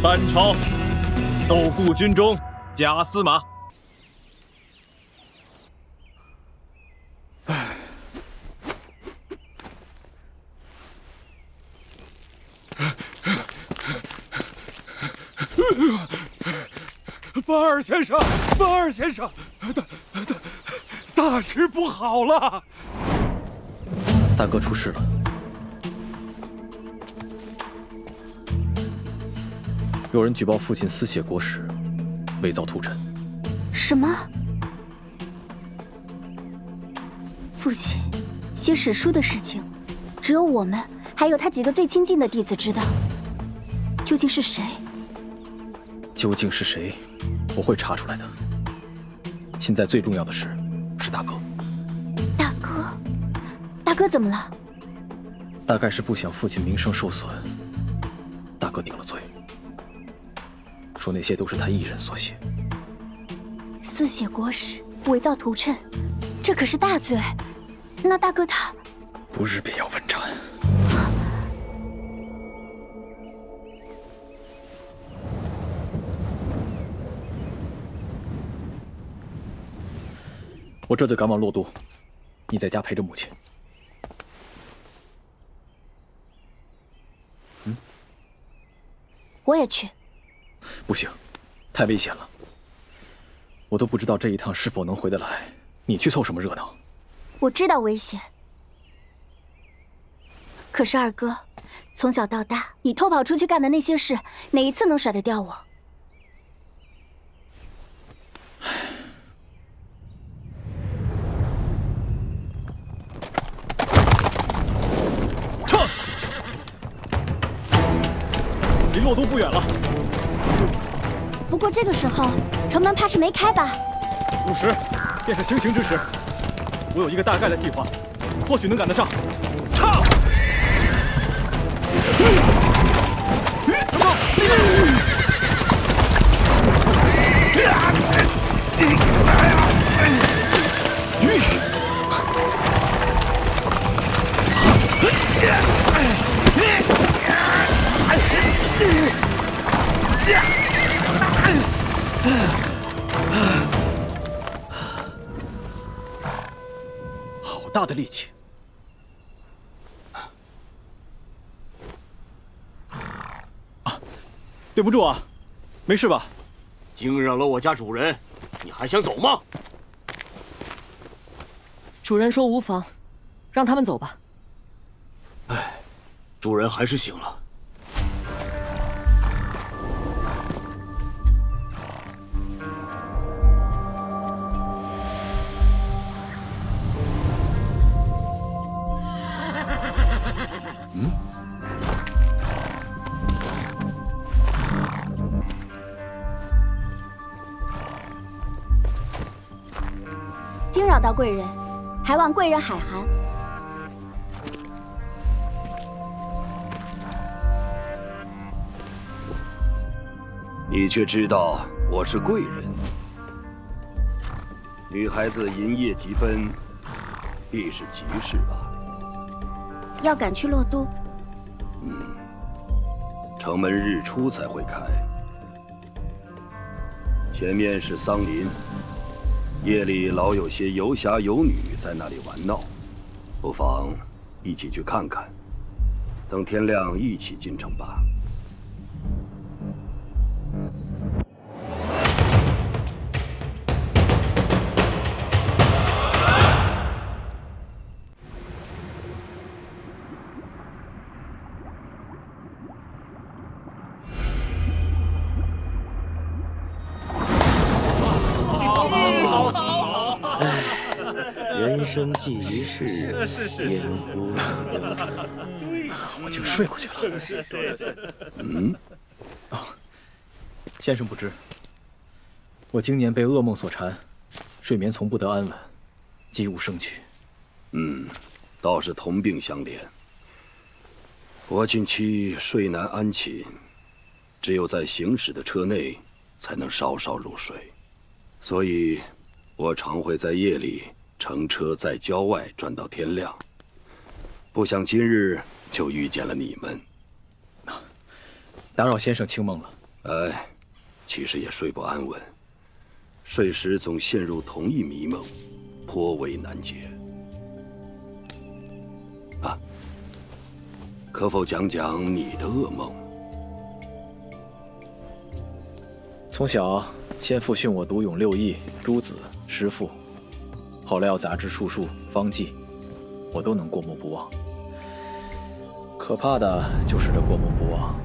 班超，斗固军中加司马。班二先生，班二先生，大事不好了！大哥出事了。有人举报父亲私写国史，伪造屠臣。什么？父亲写史书的事情，只有我们还有他几个最亲近的弟子知道。究竟是谁？究竟是谁？我会查出来的。现在最重要的是大哥。大哥怎么了？大概是不想父亲名声受损，大哥顶了罪，说那些都是他一人所写。私写国史，伪造屠谶，这可是大罪。那大哥他……不日便要问斩。我这就赶往洛都，你在家陪着母亲。我也去。不行，太危险了。我都不知道这一趟是否能回得来，你去凑什么热闹？我知道危险，可是二哥，从小到大，你偷跑出去干的那些事，哪一次能甩得掉我？撤！离洛都不远了。不过这个时候，城门怕是没开吧午时，便是行刑之时。我有一个大概的计划，或许能赶得上。唱！什么？好大的力气！啊，对不住啊，没事吧？惊扰了我家主人，你还想走吗？主人说无妨，让他们走吧。哎，主人还是醒了。惊扰到贵人，还望贵人海涵。你却知道我是贵人。女孩子银夜急奔，必是急事吧？要赶去洛都。城门日出才会开。前面是桑林，夜里老有些游侠游女在那里玩闹，不妨一起去看看。等天亮一起进城吧。人生寄一世，烟忽我竟睡过去了。先生不知，我今年被噩梦所缠，睡眠从不得安稳，几无生趣。倒是同病相怜。我近期睡难安寝，只有在行驶的车内才能稍稍入睡，所以我常会在夜里乘车在郊外转到天亮。不想今日就遇见了你们。打扰先生清梦了。哎，其实也睡不安稳，睡时总陷入同一迷梦，颇为难解。啊，可否讲讲你的噩梦？从小，先父训我读咏六艺、诸子、诗赋，后来要杂志、术数、方剂，我都能过目不忘。可怕的就是这过目不忘。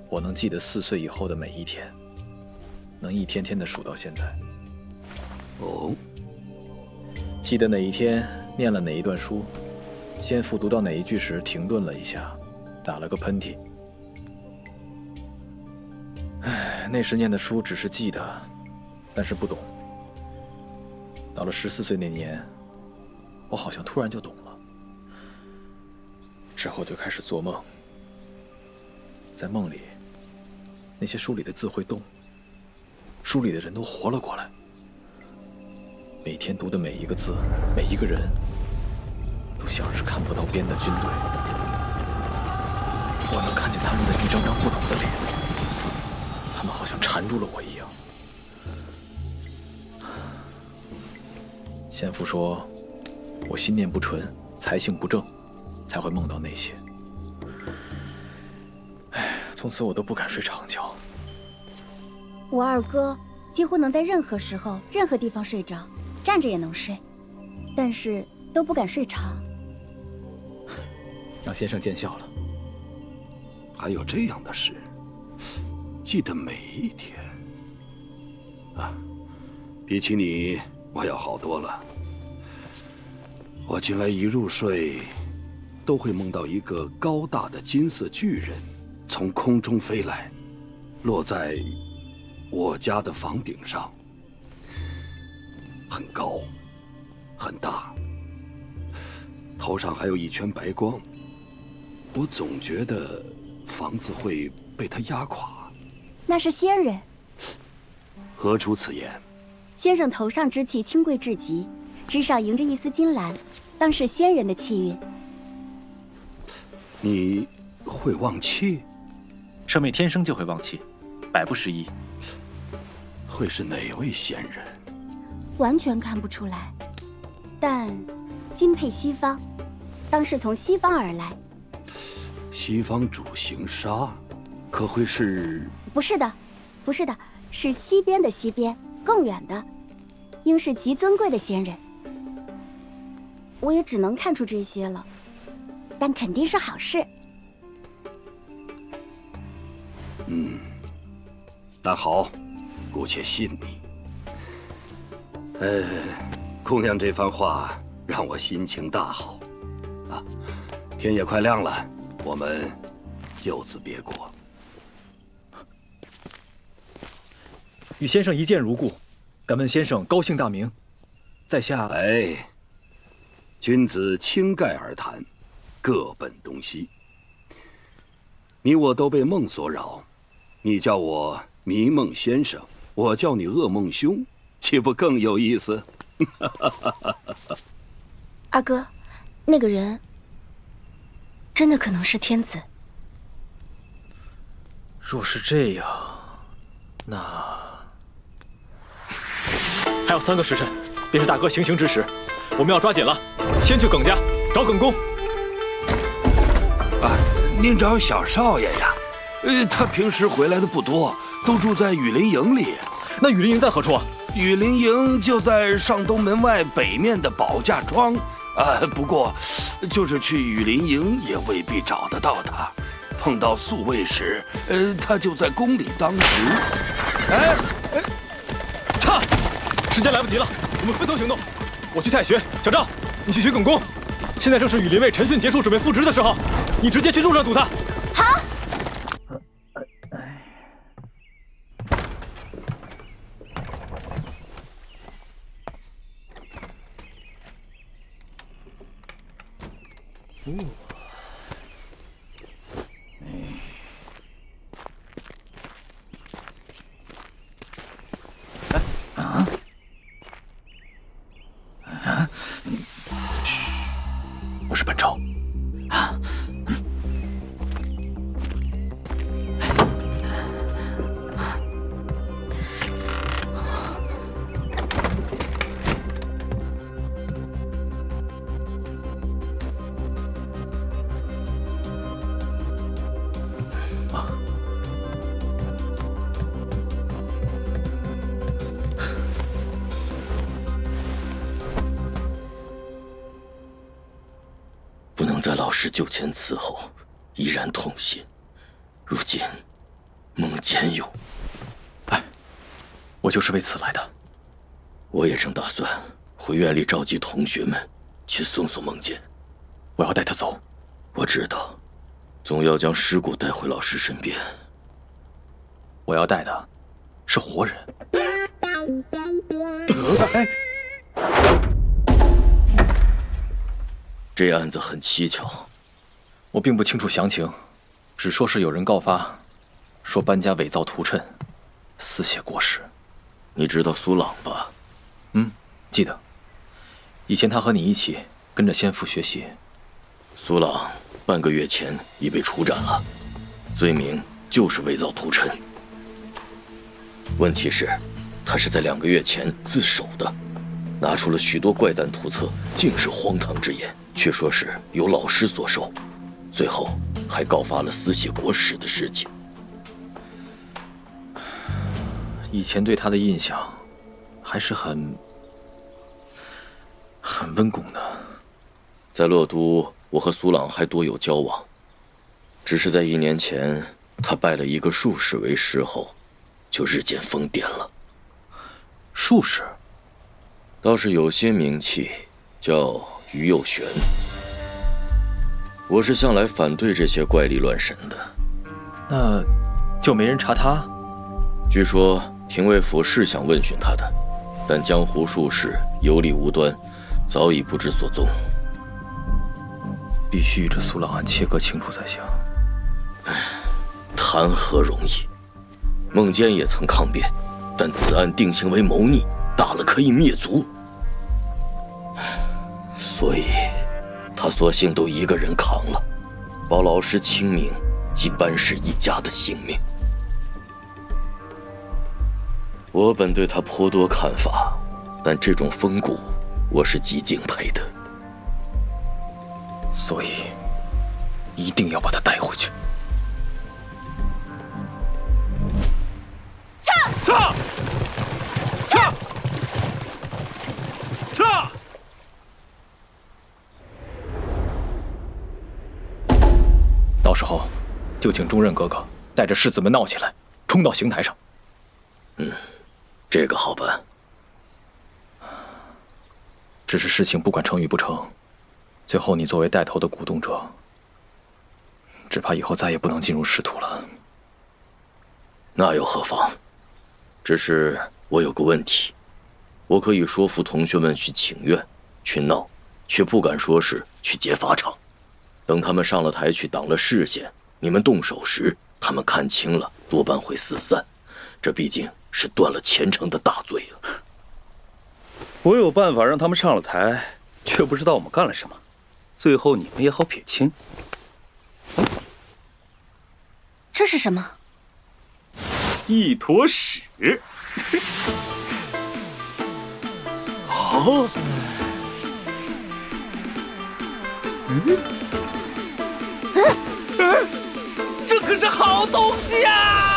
我能记得4岁以后的每一天，能一天天的数到现在。哦，记得哪一天念了哪一段书，先父读到哪一句时停顿了一下，打了个喷嚏。唉，那时念的书只是记得，但是不懂。到了14岁那年，我好像突然就懂了。之后就开始做梦，在梦里，那些书里的字会动，书里的人都活了过来。每天读的每一个字，每一个人，都像是看不到边的军队。我能看见他们的一张张不同的脸，他们好像缠住了我一样。先父说，我心念不纯，才性不正，才会梦到那些。唉，从此我都不敢睡长觉。我二哥几乎能在任何时候、任何地方睡着，站着也能睡，但是都不敢睡长。让先生见笑了。还有这样的事，记得每一天。啊，比起你，我要好多了。我近来一入睡，都会梦到一个高大的金色巨人从空中飞来，落在我家的房顶上，很高，很大，头上还有一圈白光。我总觉得房子会被他压垮。那是仙人。何出此言？先生头上之气清贵至极，枝上迎着一丝金兰，当是仙人的气运。你会忘气？生妹天生就会忘气，百不失一。会是哪位仙人？完全看不出来，但金配西方，当是从西方而来。西方主行杀，可会是？不是的，不是的，是西边的西边，更远的，应是极尊贵的仙人。我也只能看出这些了，但肯定是好事。那好，姑且信你。姑娘这番话让我心情大好。啊，天也快亮了，我们就此别过。与先生一见如故，敢问先生高姓大名？在下……哎，君子倾盖而谈，各奔东西。你我都被梦所扰，你叫我迷梦先生，我叫你噩梦兄，岂不更有意思？二哥，那个人真的可能是天子。若是这样，那还有3个时辰，便是大哥行刑之时，我们要抓紧了，先去耿家找耿公。啊，您找小少爷呀？他平时回来的不多，都住在雨林营里。那雨林营在何处啊？雨林营就在上东门外北面的宝架庄。不过，就是去雨林营也未必找得到他。碰到宿卫时，他就在宫里当值。差，时间来不及了，我们分头行动。我去太学，小赵，你去学耿公。现在正是羽林卫陈训结束，准备复职的时候，你直接去路上堵他。好。我是本朝。能在老师就前伺候，依然痛心。如今孟坚又……我就是为此来的。我也正打算回院里召集同学们去送送孟坚。我要带他走。我知道，总要将尸骨带回老师身边。我要带的是活人。这案子很蹊跷，我并不清楚详情，只说是有人告发，说搬家伪造图谶，私写国史。你知道苏朗吧？记得。以前他和你一起跟着先父学习。苏朗半个月前已被处斩了，罪名就是伪造图谶。问题是，他是在2个月前自首的，拿出了许多怪诞图册，尽是荒唐之言，却说是由老师所授，最后还告发了私写国史的事情。以前对他的印象还是很温恭的。在洛都，我和苏朗还多有交往，只是在1年前，他拜了一个术士为师后，就日渐疯癫了。术士倒是有些名气，叫于右玄。我是向来反对这些怪力乱神的。那就没人查他？据说廷尉府是想问询他的，但江湖术士有理无端，早已不知所踪。必须与这苏朗案切割清楚才行。谈何容易？孟坚也曾抗辩，但此案定性为谋逆，大了可以灭族，所以他索性都一个人扛了，保老师清明及班氏一家的性命。我本对他颇多看法，但这种风骨，我是极敬佩的。所以，一定要把他带回去。到时候，就请中任哥哥带着世子们闹起来，冲到刑台上。这个好办。只是事情不管成与不成，最后你作为带头的鼓动者，只怕以后再也不能进入仕途了。那又何妨？只是我有个问题，我可以说服同学们去请愿、去闹，却不敢说是去劫法场。等他们上了台去挡了视线，你们动手时，他们看清了，多半会四散。这毕竟是断了前程的大罪了。我有办法让他们上了台，却不知道我们干了什么，最后你们也好撇清。这是什么？一坨屎。哦，这可是好东西啊！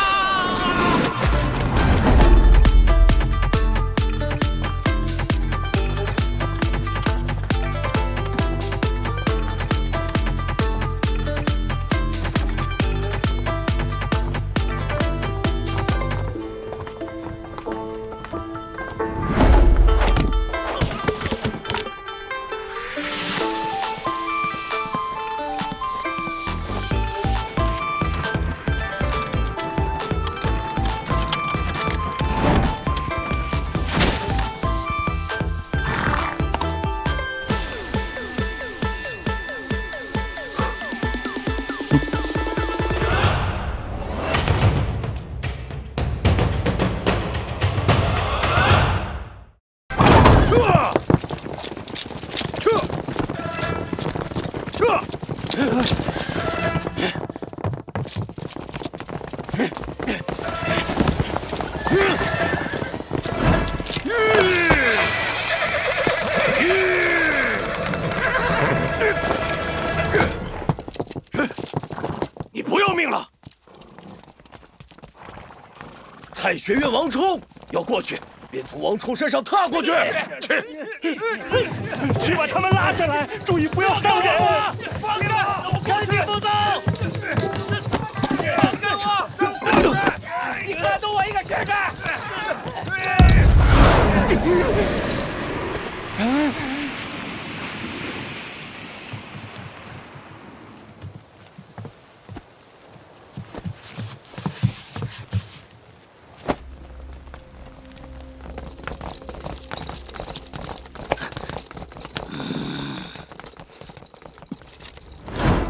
你不要命了！太学院王冲要过去，便从王冲身上踏过去。去。去把他们拉下来，注意不要伤人啊！放开他！赶紧放走！你敢动我一个试试？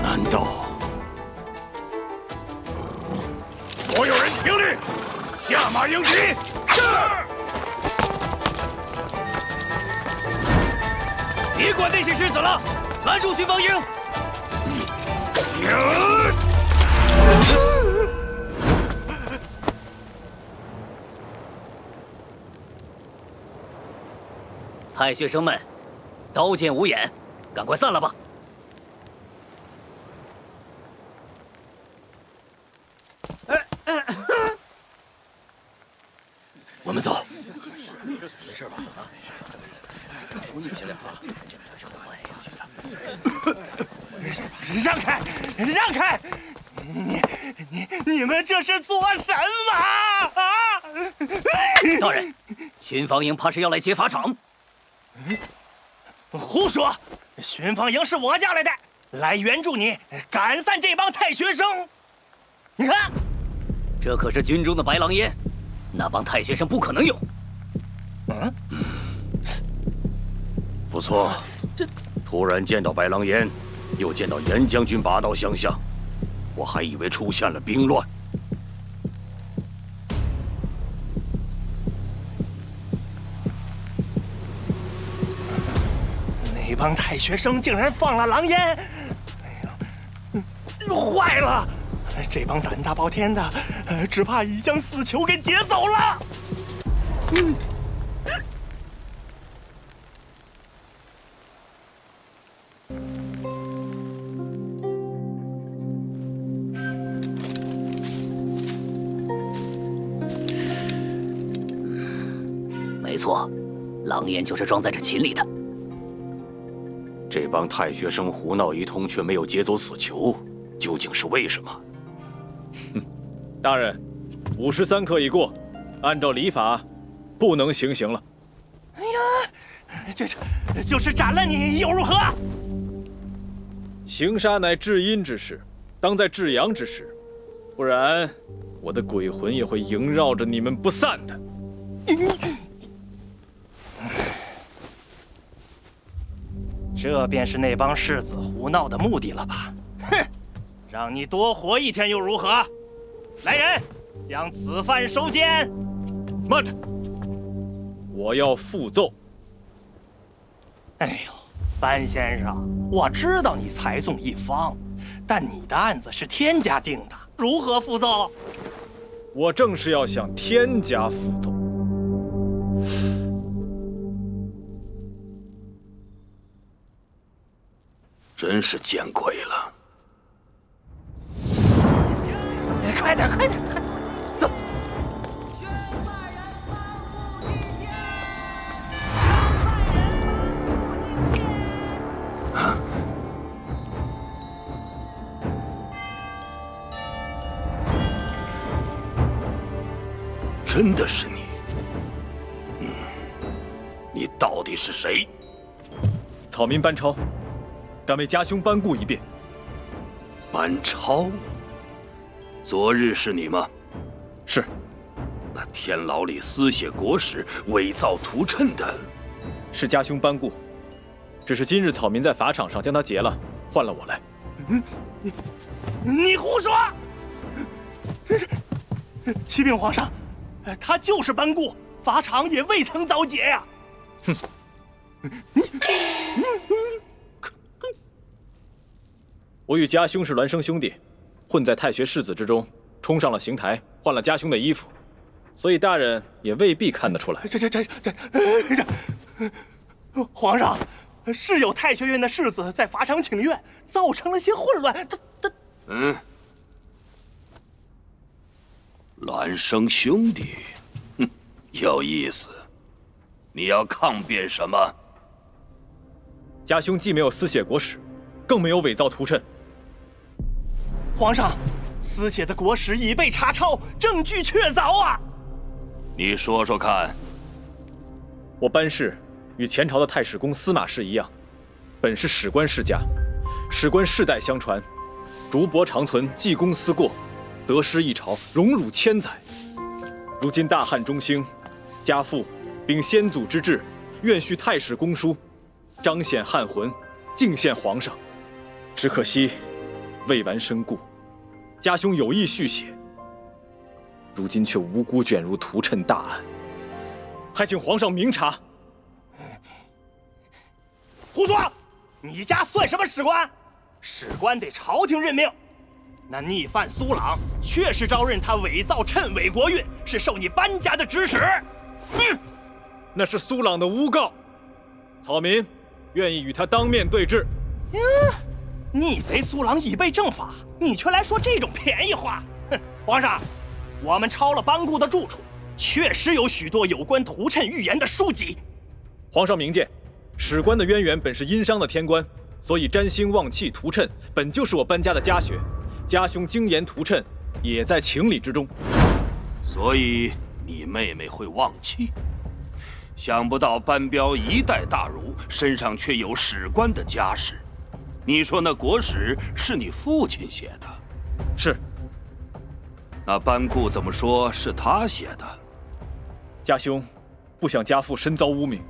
难道所有人听令，下马迎敌！是。别管那些狮子了，拦住巡防营！太学生们，刀剑无眼，赶快散了吧！我们走。没事吧？让开，让开！你们这是做什么啊？大人，巡防营怕是要来劫法场。胡说！巡防营是我叫来的，来援助你赶散这帮太学生。你看，这可是军中的白狼烟，那帮太学生不可能有。不错，突然见到白狼烟，又见到严将军拔刀相向，我还以为出现了兵乱。那帮太学生竟然放了狼烟，哎呀，坏了！这帮胆大包天的，只怕已将死囚给劫走了。没错，狼烟就是装在这琴里的。这帮太学生胡闹一通，却没有劫走死囚，究竟是为什么？大人，53刻已过，按照礼法，不能行刑了。哎呀，就是斩了你又如何？行杀乃至阴之事，当在至阳之时，不然我的鬼魂也会萦绕着你们不散的。这便是那帮世子胡闹的目的了吧？哼，让你多活一天又如何？来人，将此犯收监。慢着，我要复奏。哎呦，范先生，我知道你才纵一方，但你的案子是天家定的，如何复奏？我正是要向天家复奏。真是见鬼了！快点，快点，快！走。真的是你？你到底是谁？草民班超，敢为家兄班顾一辩。班超？昨日是你吗？是。那天牢里私写国史、伪造图谶的，是家兄班顾。只是今日草民在法场上将他劫了，换了我来。你胡说！启禀皇上，他就是班固，法场也未曾遭劫呀。哼！我与家兄是孪生兄弟，混在太学士子之中，冲上了刑台，换了家兄的衣服，所以大人也未必看得出来。皇上，是有太学院的士子在法场请愿，造成了些混乱。孪生兄弟，哼，有意思。你要抗辩什么？家兄既没有私写国史，更没有伪造图谶。皇上，私写的国史已被查抄，证据确凿啊！你说说看。我班氏与前朝的太史公司马氏一样，本是史官世家，史官世代相传，竹帛长存，济公思过，得失一朝，荣辱千载。如今大汉中兴，家父秉先祖之志，愿续太史公书，彰显汉魂，敬献皇上。只可惜未完身故，家兄有意续写，如今却无辜卷入图谶大案，还请皇上明察。胡说！你家算什么史官？史官得朝廷任命。那逆犯苏朗确实招认他伪造谶伪国运，是受你班家的指使。那是苏朗的诬告，草民愿意与他当面对质。逆贼苏朗已被正法，你却来说这种便宜话。哼！皇上，我们抄了班固的住处，确实有许多有关图谶预言的书籍。皇上明鉴，史官的渊源本是殷商的天官，所以占星望气图谶本就是我班家的家学，家兄精研图谶也在情理之中。所以你妹妹会忘气？想不到班彪一代大儒，身上却有史官的家世。你说那国史是你父亲写的？是。那班固怎么说是他写的？家兄不想家父身遭污名。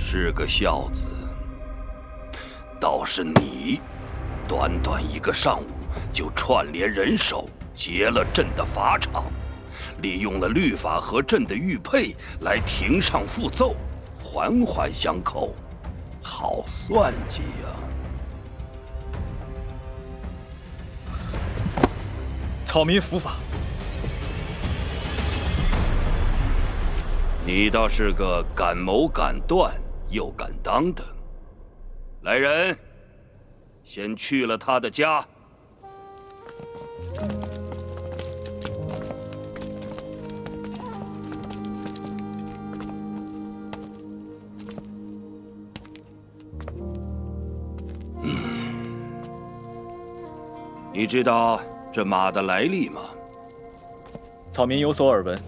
是个孝子。倒是你，短短一个上午就串联人手劫了朕的法场，利用了律法和朕的玉佩来庭上复奏，环环相扣，好算计呀！草民伏法。你倒是个敢谋敢断又敢当的。来人，先去了他的家。你知道这马的来历吗？草民有所耳闻，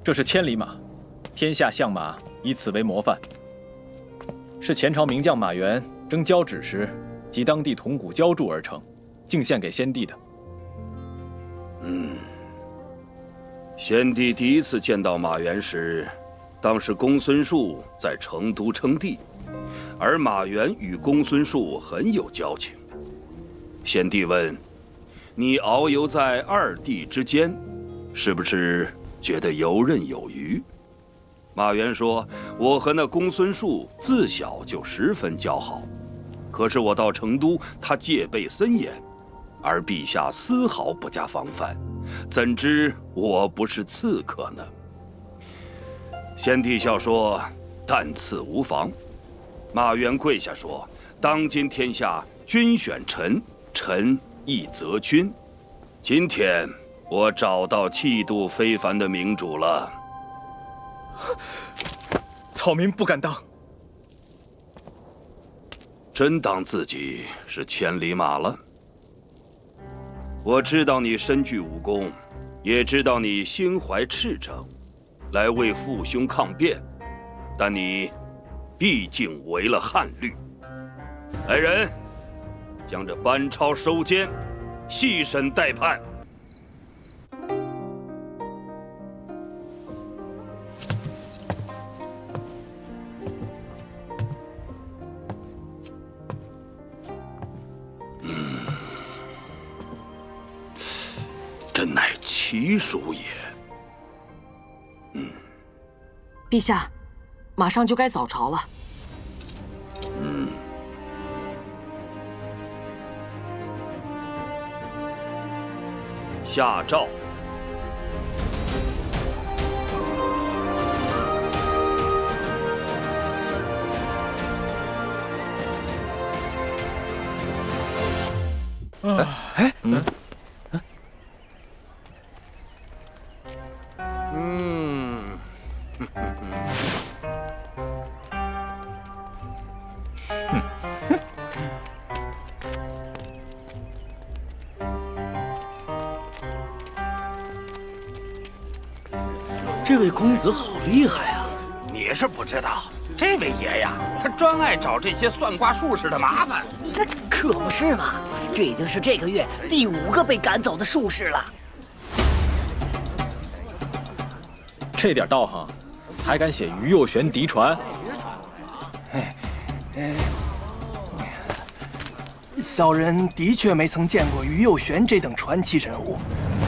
这是千里马，天下相马以此为模范。是前朝名将马援征交趾时，及当地铜鼓浇铸而成，敬献给先帝的。先帝第一次见到马援时，当时公孙述在成都称帝，而马援与公孙述很有交情。先帝问：“你遨游在二帝之间，是不是觉得游刃有余？”马援说：“我和那公孙述自小就十分交好，可是我到成都，他戒备森严，而陛下丝毫不加防范，怎知我不是刺客呢？”先帝笑说：“但赐无妨。”马援跪下说：“当今天下，君选臣，臣亦择君。今天我找到气度非凡的明主了。”草民不敢当。真当自己是千里马了？我知道你身具武功，也知道你心怀赤诚，来为父兄抗辩，但你毕竟违了汉律。来人，将这班超收监，细审待判。真乃奇书也。陛下，马上就该早朝了。下诏。这位公子好厉害啊！你是不知道，这位爷呀，他专爱找这些算卦术士的麻烦。可不是嘛，这已经是这个月第5个被赶走的术士了。这点道行，还敢写于右旋嫡传？小人的确没曾见过于右旋这等传奇人物，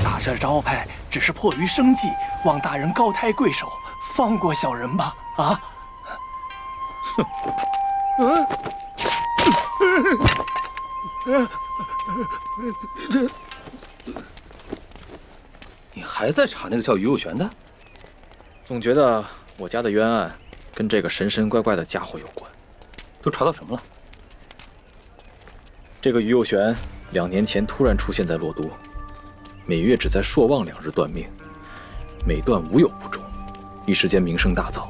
打这招牌只是迫于生计，望大人高抬贵手，放过小人吧！啊！你还在查那个叫于右旋的？总觉得我家的冤案跟这个神神怪怪的家伙有关。都查到什么了？这个于右旋2年前突然出现在洛都，每月只在朔望2日断命，每断无有不中，一时间名声大噪。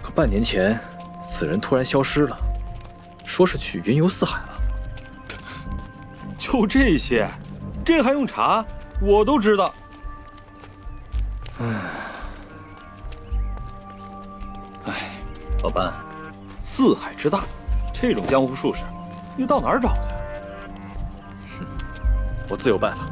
可半年前，此人突然消失了，说是去云游四海了。就这些，这还用查？我都知道。哎，老班，四海之大，这种江湖术士，你到哪儿找去？我自有办法。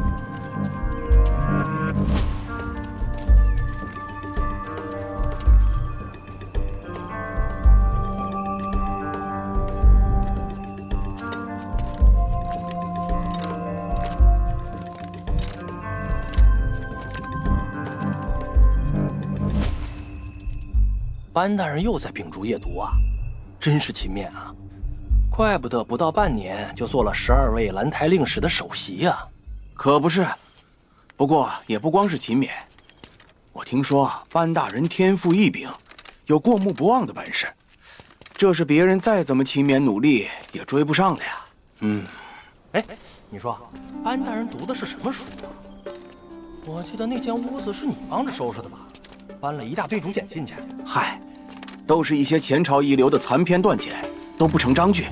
班大人又在秉烛夜读啊，真是勤勉啊！怪不得不到半年就做了12位兰台令史的首席啊！可不是，不过也不光是勤勉。我听说班大人天赋异禀，有过目不忘的本事，这是别人再怎么勤勉努力也追不上的呀。哎，你说班大人读的是什么书啊？我记得那间屋子是你帮着收拾的吧？搬了一大堆竹简进去。嗨，都是一些前朝遗留的残篇断简，都不成章句。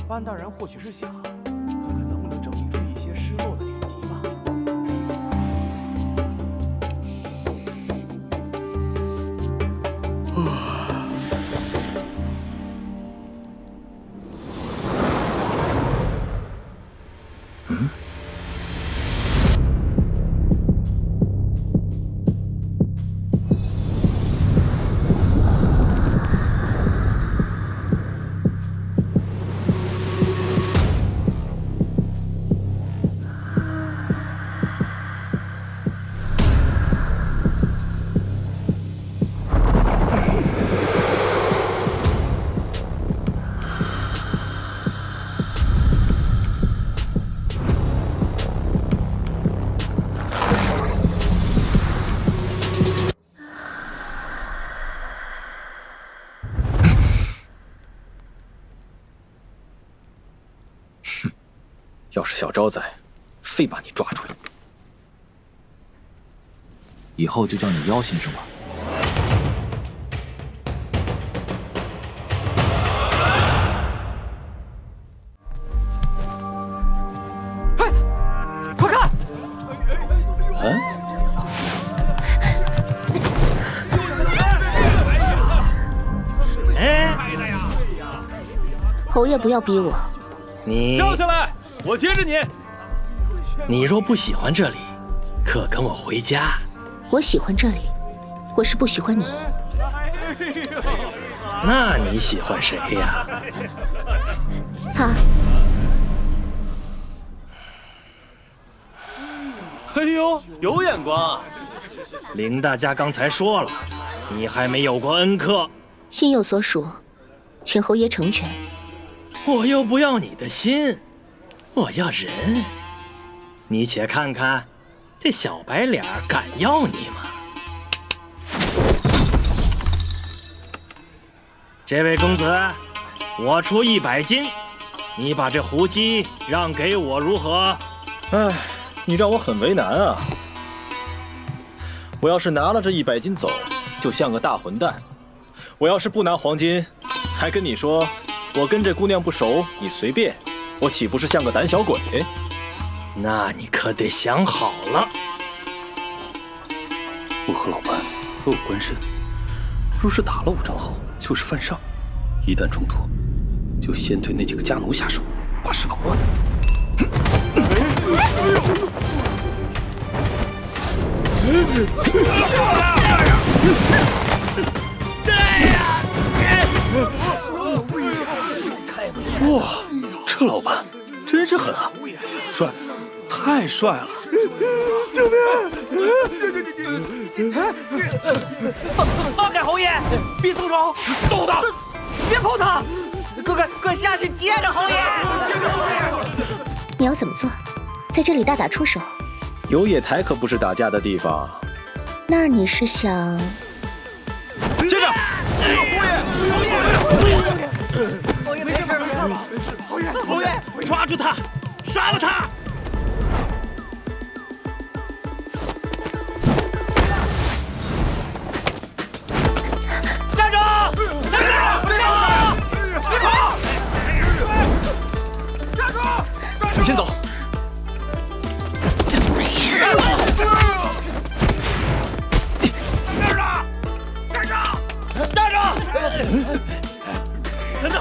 班大人或许是想看看能不能整理出一些失落的典籍吧。要是小招仔，非把你抓出来，以后就叫你妖先生吧。哎，快看！侯爷不要逼我。你掉下来，我接着你。你若不喜欢这里，可跟我回家。我喜欢这里，我是不喜欢你。那你喜欢谁呀？他。哎呦，有眼光啊！林大家刚才说了，你还没有过恩客。心有所属，请侯爷成全。我又不要你的心，我要人。你且看看，这小白脸敢要你吗？这位公子，我出100金，你把这胡姬让给我如何？哎，你让我很为难啊！我要是拿了这100金走，就像个大混蛋；我要是不拿黄金，还跟你说我跟这姑娘不熟，你随便，我岂不是像个胆小鬼？那你可得想好了。我和老班都有官身，若是打了武正侯，就是犯上。一旦冲突，就先对那几个家奴下手，把事搞乱。哇，这老板真是狠啊！帅，太帅了！救命！放开侯爷，别松手，揍他！别碰他！快下去接着侯爷！你要怎么做？在这里大打出手？游野台可不是打架的地方。那你是想？接着！侯爷没事吧？侯爷，抓住他，杀了他！站住！站住！别跑！别跑！站住！你先走。站住！等等！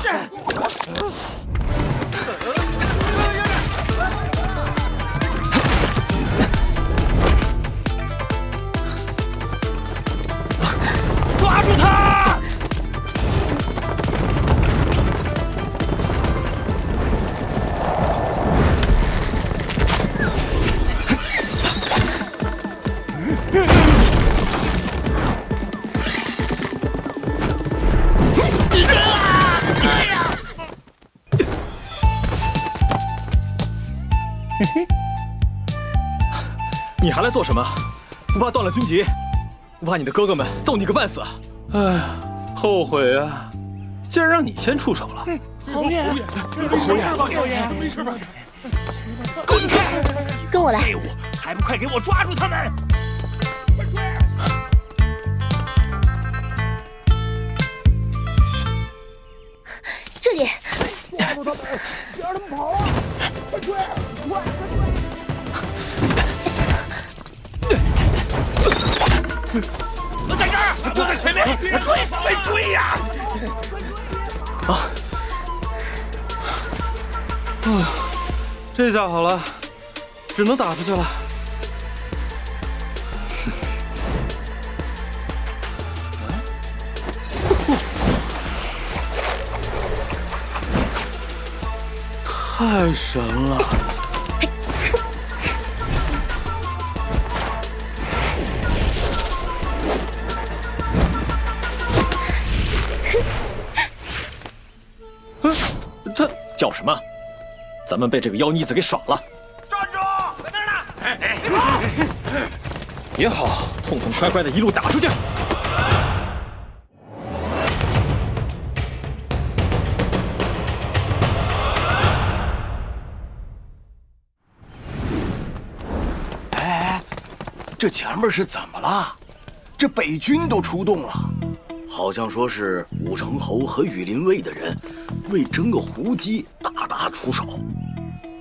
抓住他！你还来做什么？不怕断了军节？不怕你的哥哥们揍你个半死？哎呀，后悔啊！竟然让你先出手了。侯爷，侯爷，没事吧？滚开！跟我来！废物，还不快给我抓住他们！快追！这里！抓住他们，别让他们跑啊！快追！快追！在这儿，就在前面！快追呀！啊！这下好了，只能打出去了。太神了！他叫什么？咱们被这个妖妮子给耍了！站住！在那儿呢！别跑！也好，痛痛快快的一路打出去。哎，这前面是怎么了？这北军都出动了。好像说是武成侯和羽林卫的人为争个胡姬大打出手。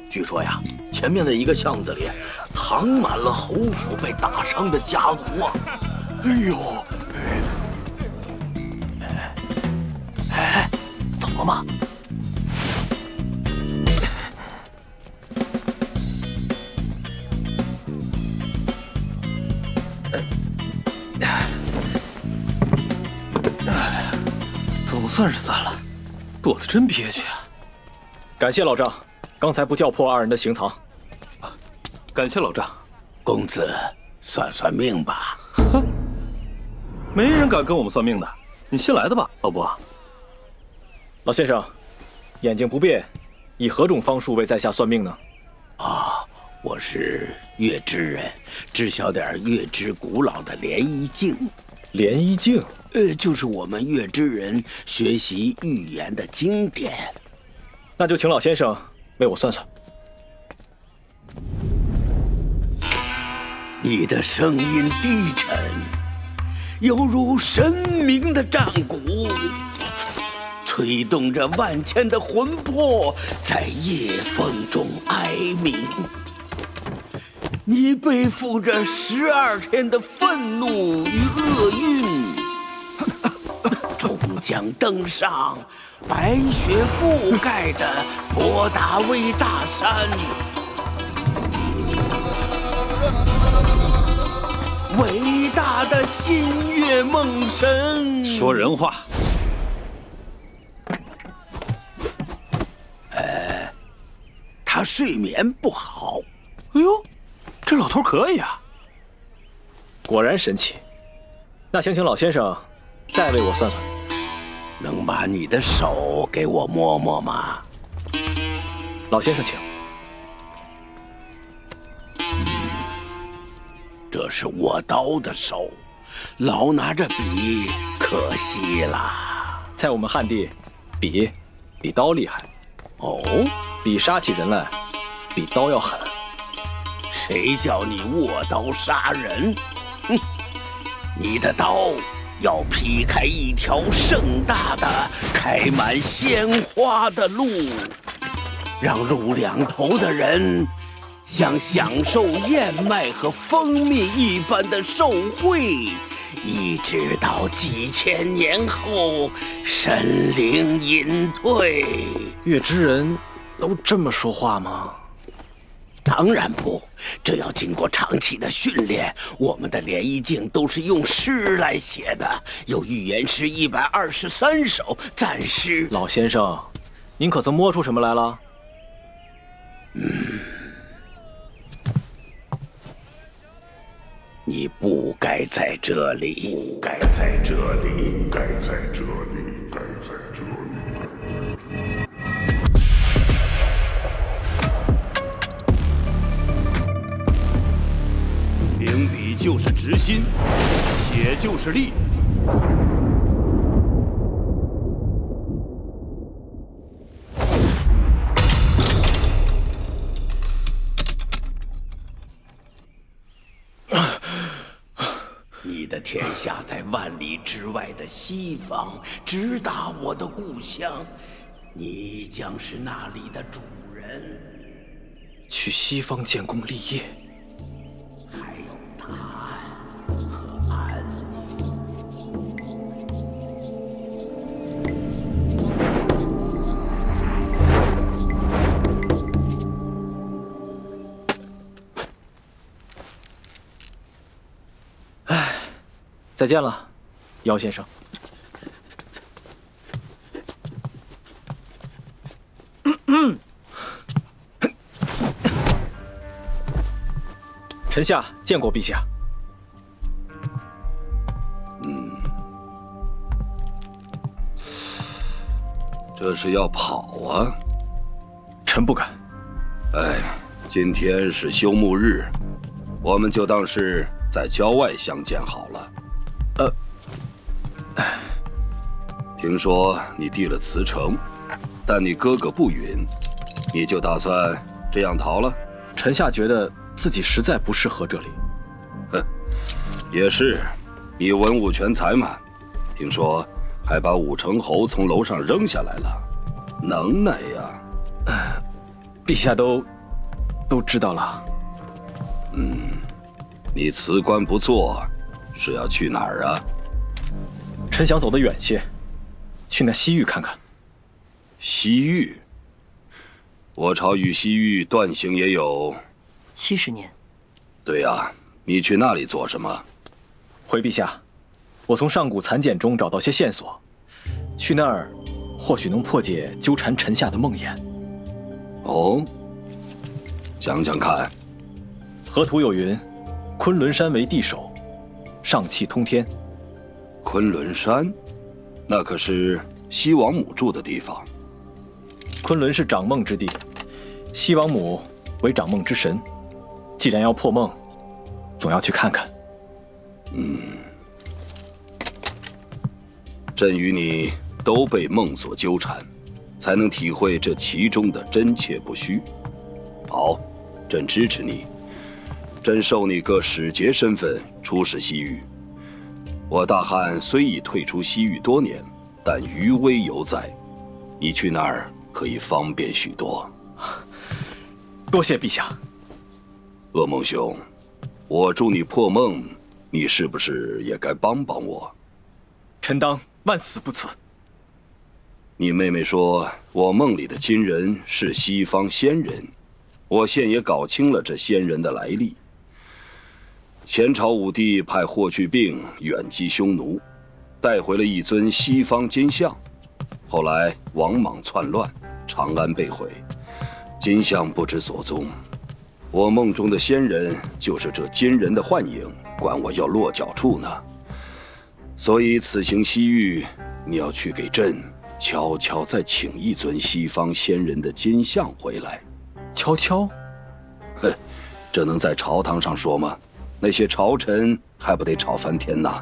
据说呀，前面的一个巷子里躺满了侯府被打伤的家奴啊！哎呦，哎，怎么了吗？总算是散了，躲得真憋屈啊！感谢老丈，刚才不叫破二人的行藏。感谢老丈，公子算算命吧。哼，没人敢跟我们算命的，你新来的吧，老伯？老先生，眼睛不变，以何种方术为在下算命呢？我是月支人，知晓点月支古老的涟漪镜。涟漪镜？就是我们月支人学习预言的经典。那就请老先生为我算算。你的声音低沉，犹如神明的战鼓，催动着万千的魂魄在夜风中哀鸣。你背负着12天的愤怒与厄运，终将登上白雪覆盖的博达威大山。伟大的新月梦神，说人话。他睡眠不好。哎呦，这老头可以啊！果然神奇。那想请老先生再为我算算。能把你的手给我摸摸吗？老先生请。这是握刀的手，老拿着笔，可惜了。在我们汉地，笔比刀厉害。哦，笔杀起人来，比刀要狠。谁叫你握刀杀人？哼！你的刀要劈开一条盛大的、开满鲜花的路，让路两头的人像享受燕麦和蜂蜜一般的受惠，一直到几千年后神灵隐退。月之人都这么说话吗？当然不，这要经过长期的训练。我们的联谊镜都是用诗来写的，有预言诗123首，暂时。老先生，您可曾摸出什么来了？你不该在这里，不该在这里，不该在这里，不该在这里。秉笔就是直心，写就是力。你的天下在万里之外的西方，直达我的故乡，你将是那里的主人。去西方建功立业。还有答案和安宁。唉，再见了，姚先生。臣下见过陛下。这是要跑啊？臣不敢。哎，今天是休沐日，我们就当是在郊外相见好了。听说你递了辞呈，但你哥哥不允，你就打算这样逃了？臣下觉得自己实在不适合这里。哼，也是，你文武全才嘛，听说还把武成侯从楼上扔下来了，能耐呀！陛下都知道了。你辞官不做，是要去哪儿啊？臣想走得远些，去那西域看看。西域？我朝与西域断行也有70年。对呀，你去那里做什么？回陛下，我从上古残简中找到些线索，去那儿或许能破解纠缠臣下的梦魇。哦，讲讲看。河图有云：昆仑山为地首，上气通天。昆仑山，那可是西王母住的地方。昆仑是掌梦之地，西王母为掌梦之神。既然要破梦，总要去看看。朕与你都被梦所纠缠，才能体会这其中的真切不虚。好，朕支持你。朕授你个使节身份出使西域。我大汉虽已退出西域多年，但余威犹在。你去那儿可以方便许多。多谢陛下。噩梦兄，我助你破梦，你是不是也该帮帮我？臣当万死不辞。你妹妹说我梦里的金人是西方仙人，我现也搞清了这仙人的来历。前朝武帝派霍去病远击匈奴，带回了一尊西方金像，后来王莽篡乱，长安被毁，金像不知所踪。我梦中的仙人就是这金人的幻影，管我要落脚处呢。所以此行西域，你要去给朕悄悄再请一尊西方仙人的金像回来。悄悄？哼，这能在朝堂上说吗？那些朝臣还不得吵翻天呐！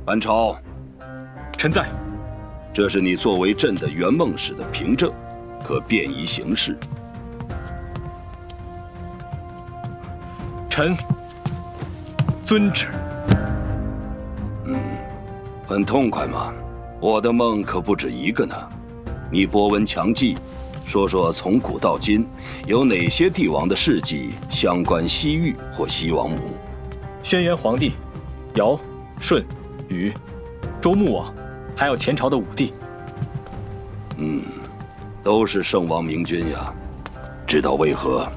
班超，臣在。这是你作为朕的圆梦使的凭证，可便宜行事。臣遵旨。很痛快嘛。我的梦可不止一个呢。你博闻强记，说说从古到今有哪些帝王的事迹相关西域或西王母？轩辕皇帝、尧、舜、禹、周穆王，还有前朝的武帝。都是圣王明君呀。知道为何？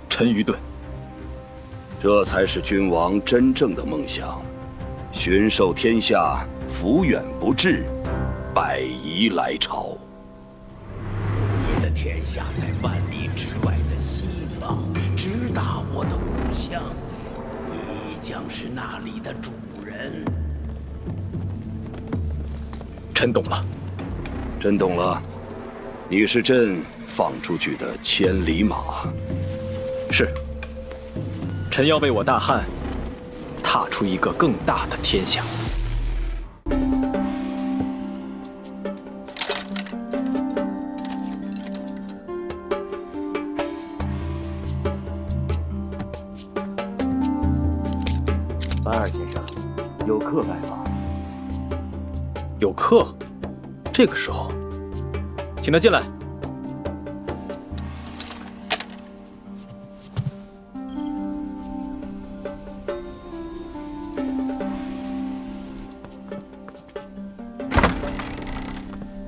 臣愚钝。这才是君王真正的梦想，巡狩天下，福远不至，百夷来朝。你的天下在万里之外的西方，直达我的故乡，你将是那里的主人。臣懂了。朕懂了，你是朕放出去的千里马。是。臣要为我大汉踏出一个更大的天下。班二先生，有客拜访。有客？这个时候，请他进来。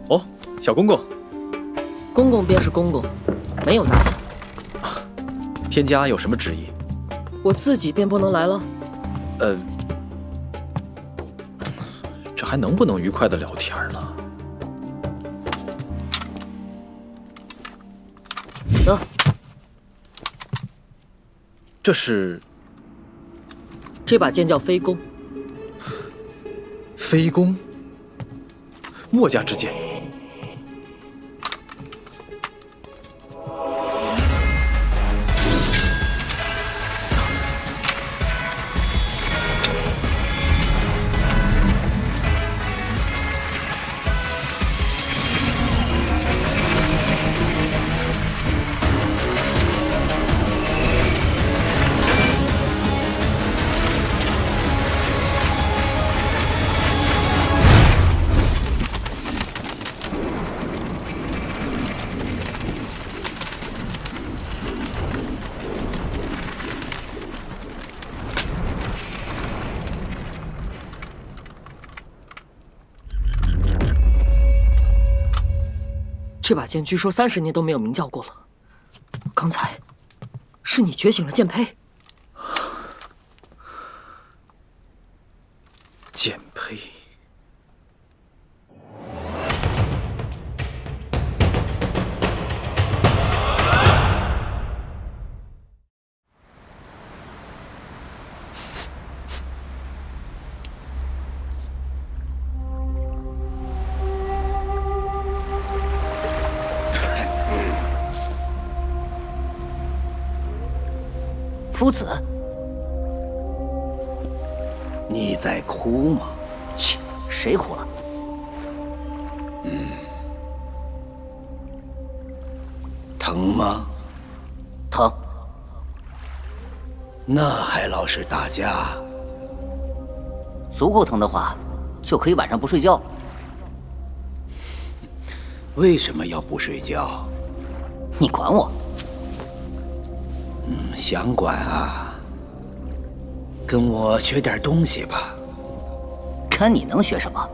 哦，小公公。公公便是公公，没有大小。天家有什么旨意？我自己便不能来了。这还能不能愉快的聊天了？得，这是？这把剑叫飞弓。飞弓？墨家之剑。这把剑据说30年都没有鸣叫过了。刚才，是你觉醒了剑胚。剑胚。夫子，你在哭吗？切，谁哭了？疼吗？疼。那还老是打架？足够疼的话，就可以晚上不睡觉了。为什么要不睡觉？你管我？想管啊？跟我学点东西吧。看你能学什么？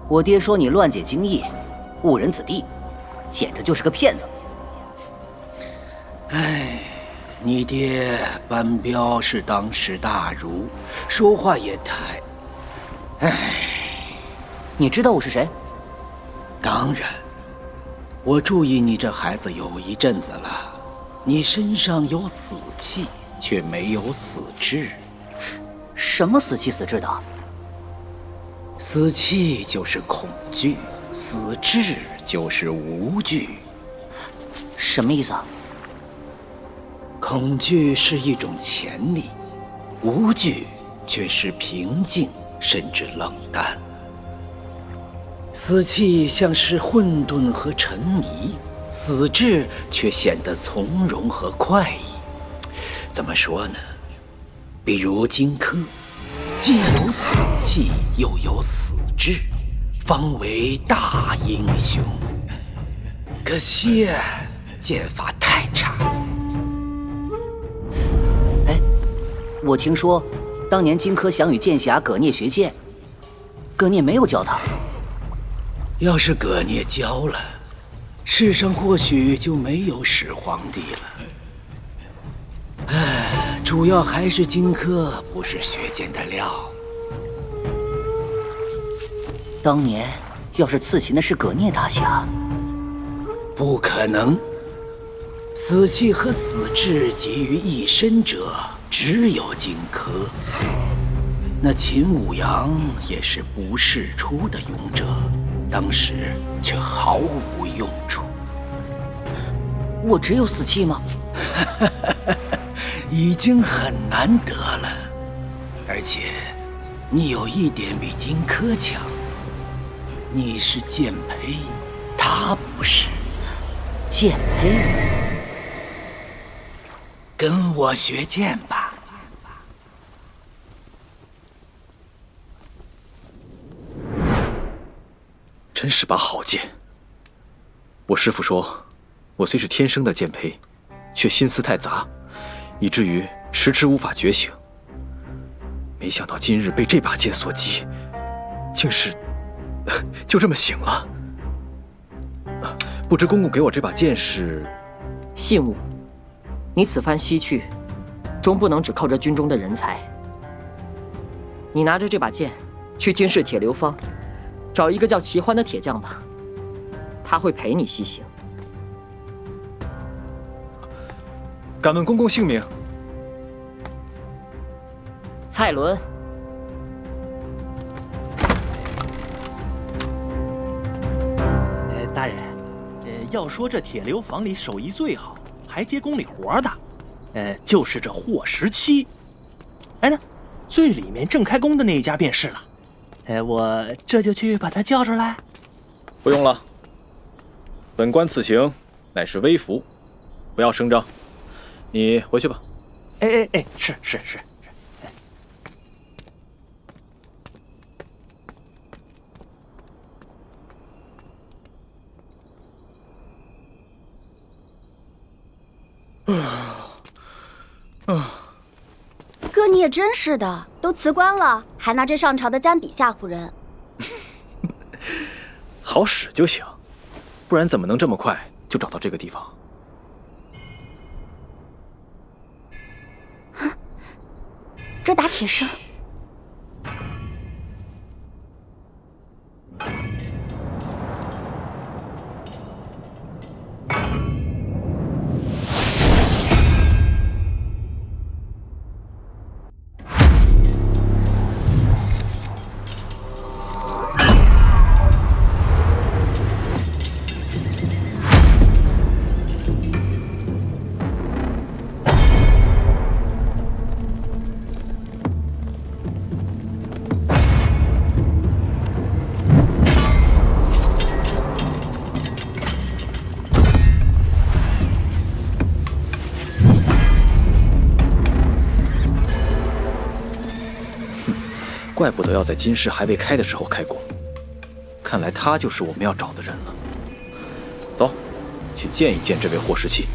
我爹说你乱解经义，误人子弟，简直就是个骗子。哎，你爹班彪是当世大儒，说话也太……哎，你知道我是谁？当然，我注意你这孩子有一阵子了，你身上有死气，却没有死志。什么死气死志的？死气就是恐惧，死志就是无惧。什么意思啊？恐惧是一种潜力，无惧却是平静，甚至冷淡。死气像是混沌和沉迷，死志却显得从容和快意。怎么说呢？比如荆轲，既有死气，又有死志，方为大英雄。可惜剑法太差。我听说，当年荆轲想与剑侠葛聂学剑，葛聂没有教他。要是葛聂教了，世上或许就没有始皇帝了。哎，主要还是荆轲不是学剑的料。当年要是刺秦的是葛聂大侠，不可能。死气和死志集于一身者，只有荆轲。那秦舞阳也是不世出的勇者，当时却毫无用处。我只有死气吗？已经很难得了。而且，你有一点比荆轲强，你是剑胚，他不是。剑胚？跟我学剑吧。真是把好剑。我师父说，我虽是天生的剑胚，却心思太杂，以至于迟迟无法觉醒。没想到今日被这把剑所击，竟是就这么醒了。不知公公给我这把剑是？信物。你此番西去，终不能只靠这军中的人才。你拿着这把剑，去京市铁流坊，找一个叫齐欢的铁匠吧，他会陪你西行。敢问公公姓名？蔡伦。大人，要说这铁流坊里手艺最好，还接宫里活的，就是这霍时期。哎，那最里面正开工的那一家便是了。我这就去把他叫出来。不用了，本官此行乃是微服，不要声张。你回去吧。是。哥，你也真是的，都辞官了，还拿着上朝的簪笔吓唬人。好使就行，不然怎么能这么快就找到这个地方？这打铁声。怪不得要在金市还未开的时候开工，看来他就是我们要找的人了。走，去见一见这位霍时期。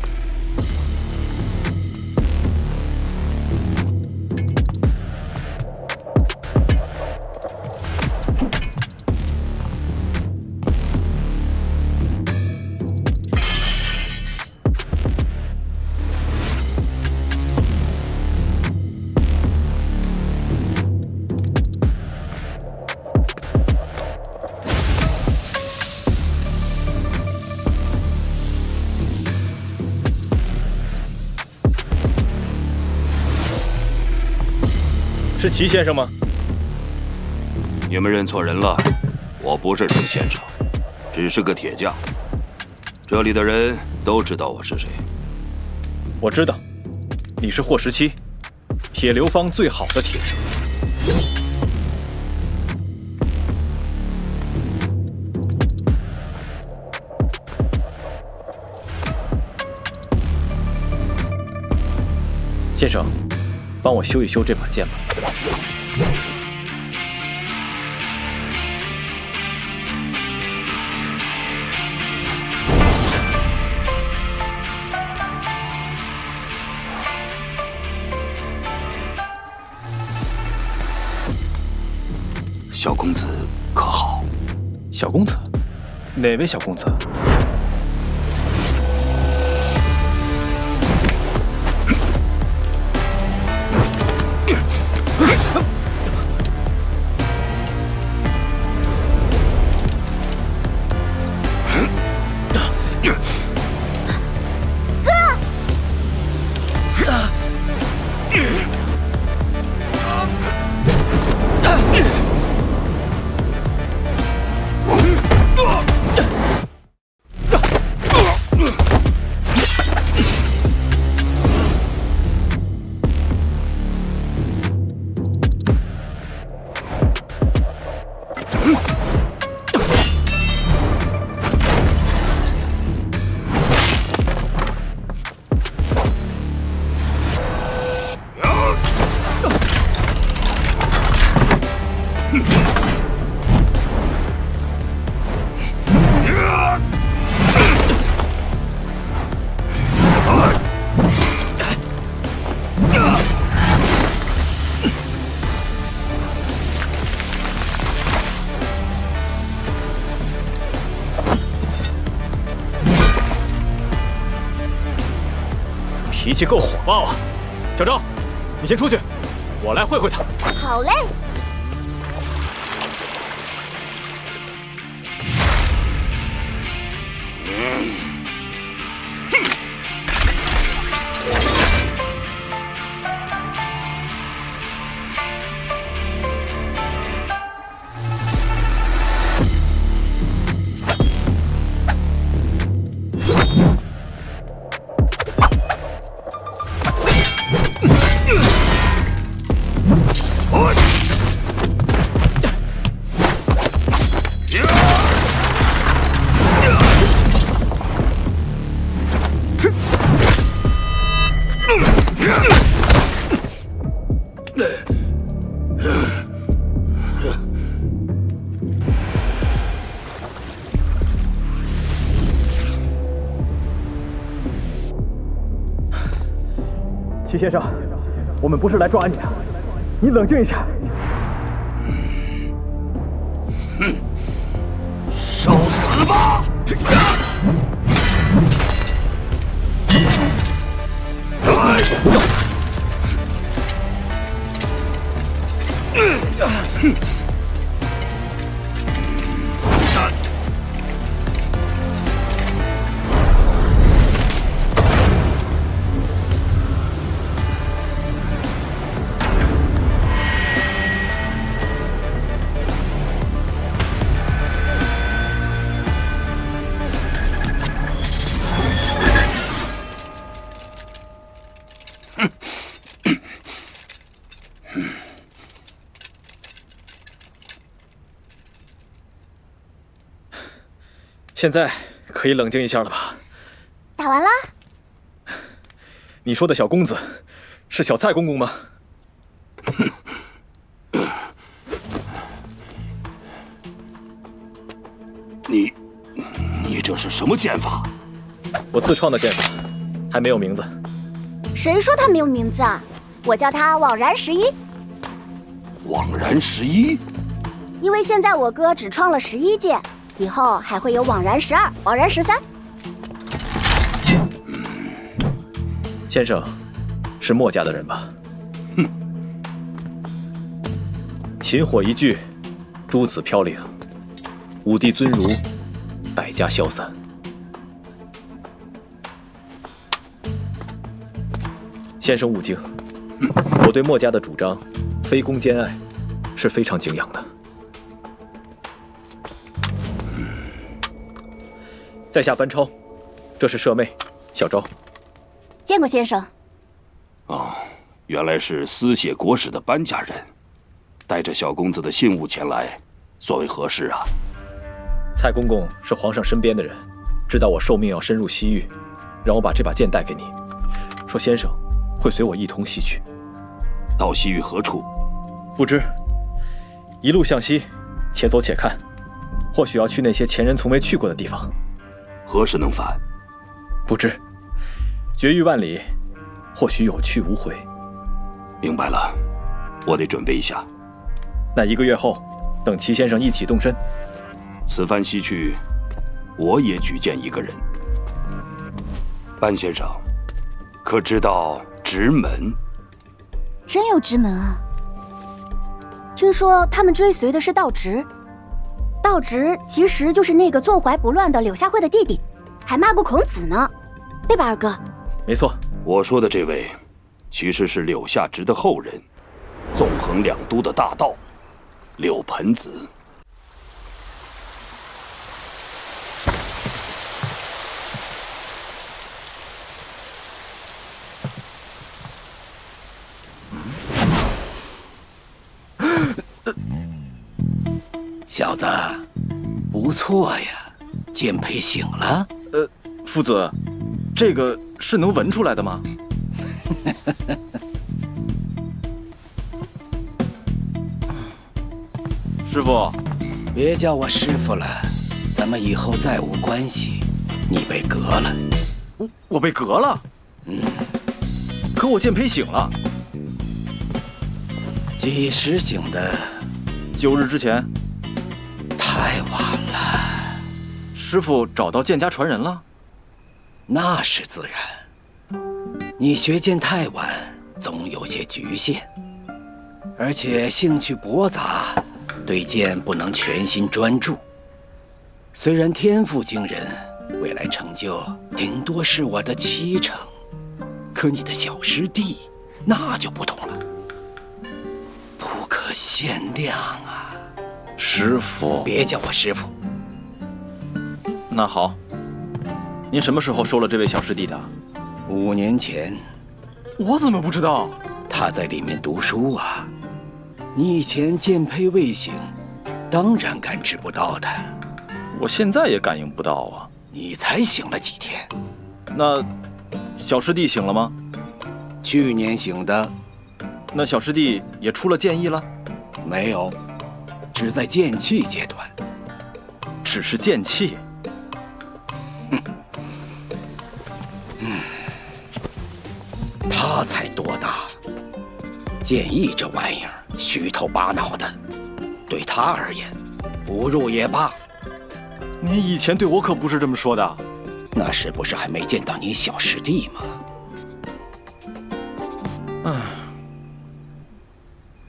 是齐先生吗？你们认错人了，我不是齐先生，只是个铁匠。这里的人都知道我是谁。我知道，你是霍时期，铁流坊最好的铁匠。先生，帮我修一修这把剑吧。小公子可好？小公子？哪位小公子？脾气够火爆啊！小张，你先出去，我来会会他。好嘞。齐先生，我们不是来抓你的，你冷静一下。受死吧！现在可以冷静一下了吧？打完了。你说的小公子，是小蔡公公吗？你这是什么剑法？我自创的剑法，还没有名字。谁说他没有名字啊？我叫他枉然11。枉然11？因为现在我哥只创了11剑，以后还会有枉然12、枉然13。先生，是墨家的人吧？哼。秦火一炬，诸子飘零，武帝尊儒，百家消散。先生勿惊，我对墨家的主张非攻兼爱是非常敬仰的。在下班超，这是舍妹小昭。见过先生。哦，原来是私写国史的班家人，带着小公子的信物前来，所为何事啊？蔡公公是皇上身边的人，知道我受命要深入西域，让我把这把剑带给你，说先生会随我一同西去。到西域何处？不知。一路向西，且走且看，或许要去那些前人从未去过的地方。何时能返？不知。绝域万里，或许有去无回。明白了，我得准备一下。那1个月后，等齐先生一起动身。此番西去，我也举荐一个人。班先生，可知道直门？真有直门啊！听说他们追随的是道直，道直其实就是那个坐怀不乱的柳下惠的弟弟，还骂过孔子呢，对吧，二哥？没错，我说的这位，其实是柳下直的后人，纵横两都的大盗，柳盆子。小子，不错呀，剑胚醒了。夫子，这个是能闻出来的吗？师傅，别叫我师傅了，咱们以后再无关系。你被革了。我被革了？可我剑胚醒了。几时醒的？9日之前。太晚了。师傅找到剑家传人了？那是自然。你学剑太晚，总有些局限，而且兴趣驳杂，对剑不能全心专注。虽然天赋惊人，未来成就顶多是我的70%，可你的小师弟那就不同了，不可限量啊！师傅，别叫我师傅。那好，您什么时候收了这位小师弟的？5年前。我怎么不知道？他在里面读书啊。你以前剑胚未醒，当然感知不到他。我现在也感应不到啊。你才醒了几天？那小师弟醒了吗？去年醒的。那小师弟也出了剑意了？没有，只在剑气阶段。只是剑气？他才多大？剑意这玩意儿虚头巴脑的，对他而言，不入也罢。你以前对我可不是这么说的。那是不是还没见到你小师弟吗？唉，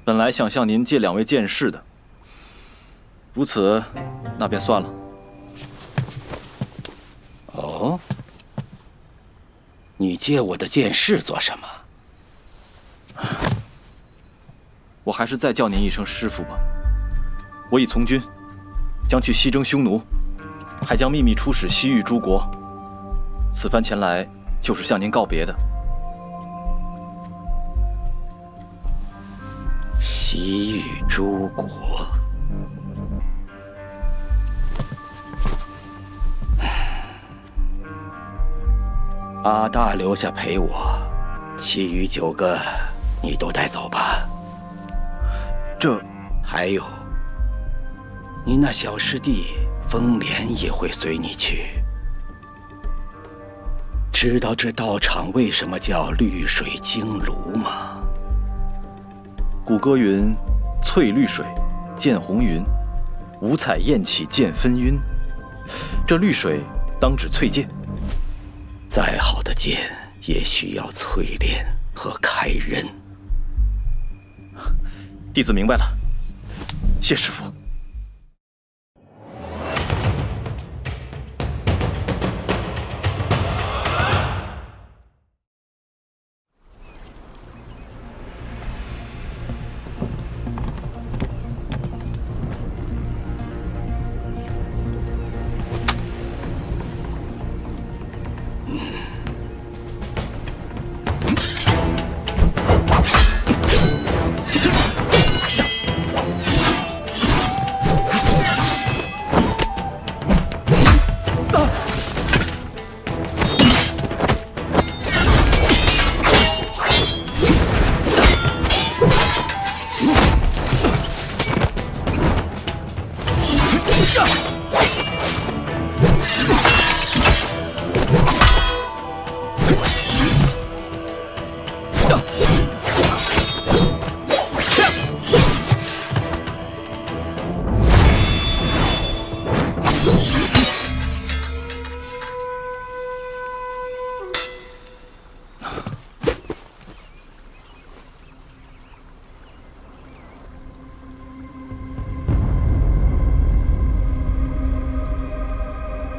本来想向您借2位剑士的，如此，那便算了。哦，你借我的剑士做什么？我还是再叫您一声师傅吧。我已从军，将去西征匈奴，还将秘密出使西域诸国。此番前来，就是向您告别的。西域诸国，阿大留下陪我，其余9个你都带走吧。这还有，你那小师弟风莲也会随你去。知道这道场为什么叫绿水晶炉吗？古歌云：“翠绿水，见红云，五彩焰起见纷纭。”这绿水当指翠剑。再好的剑也需要淬炼和开刃。弟子明白了，谢师傅。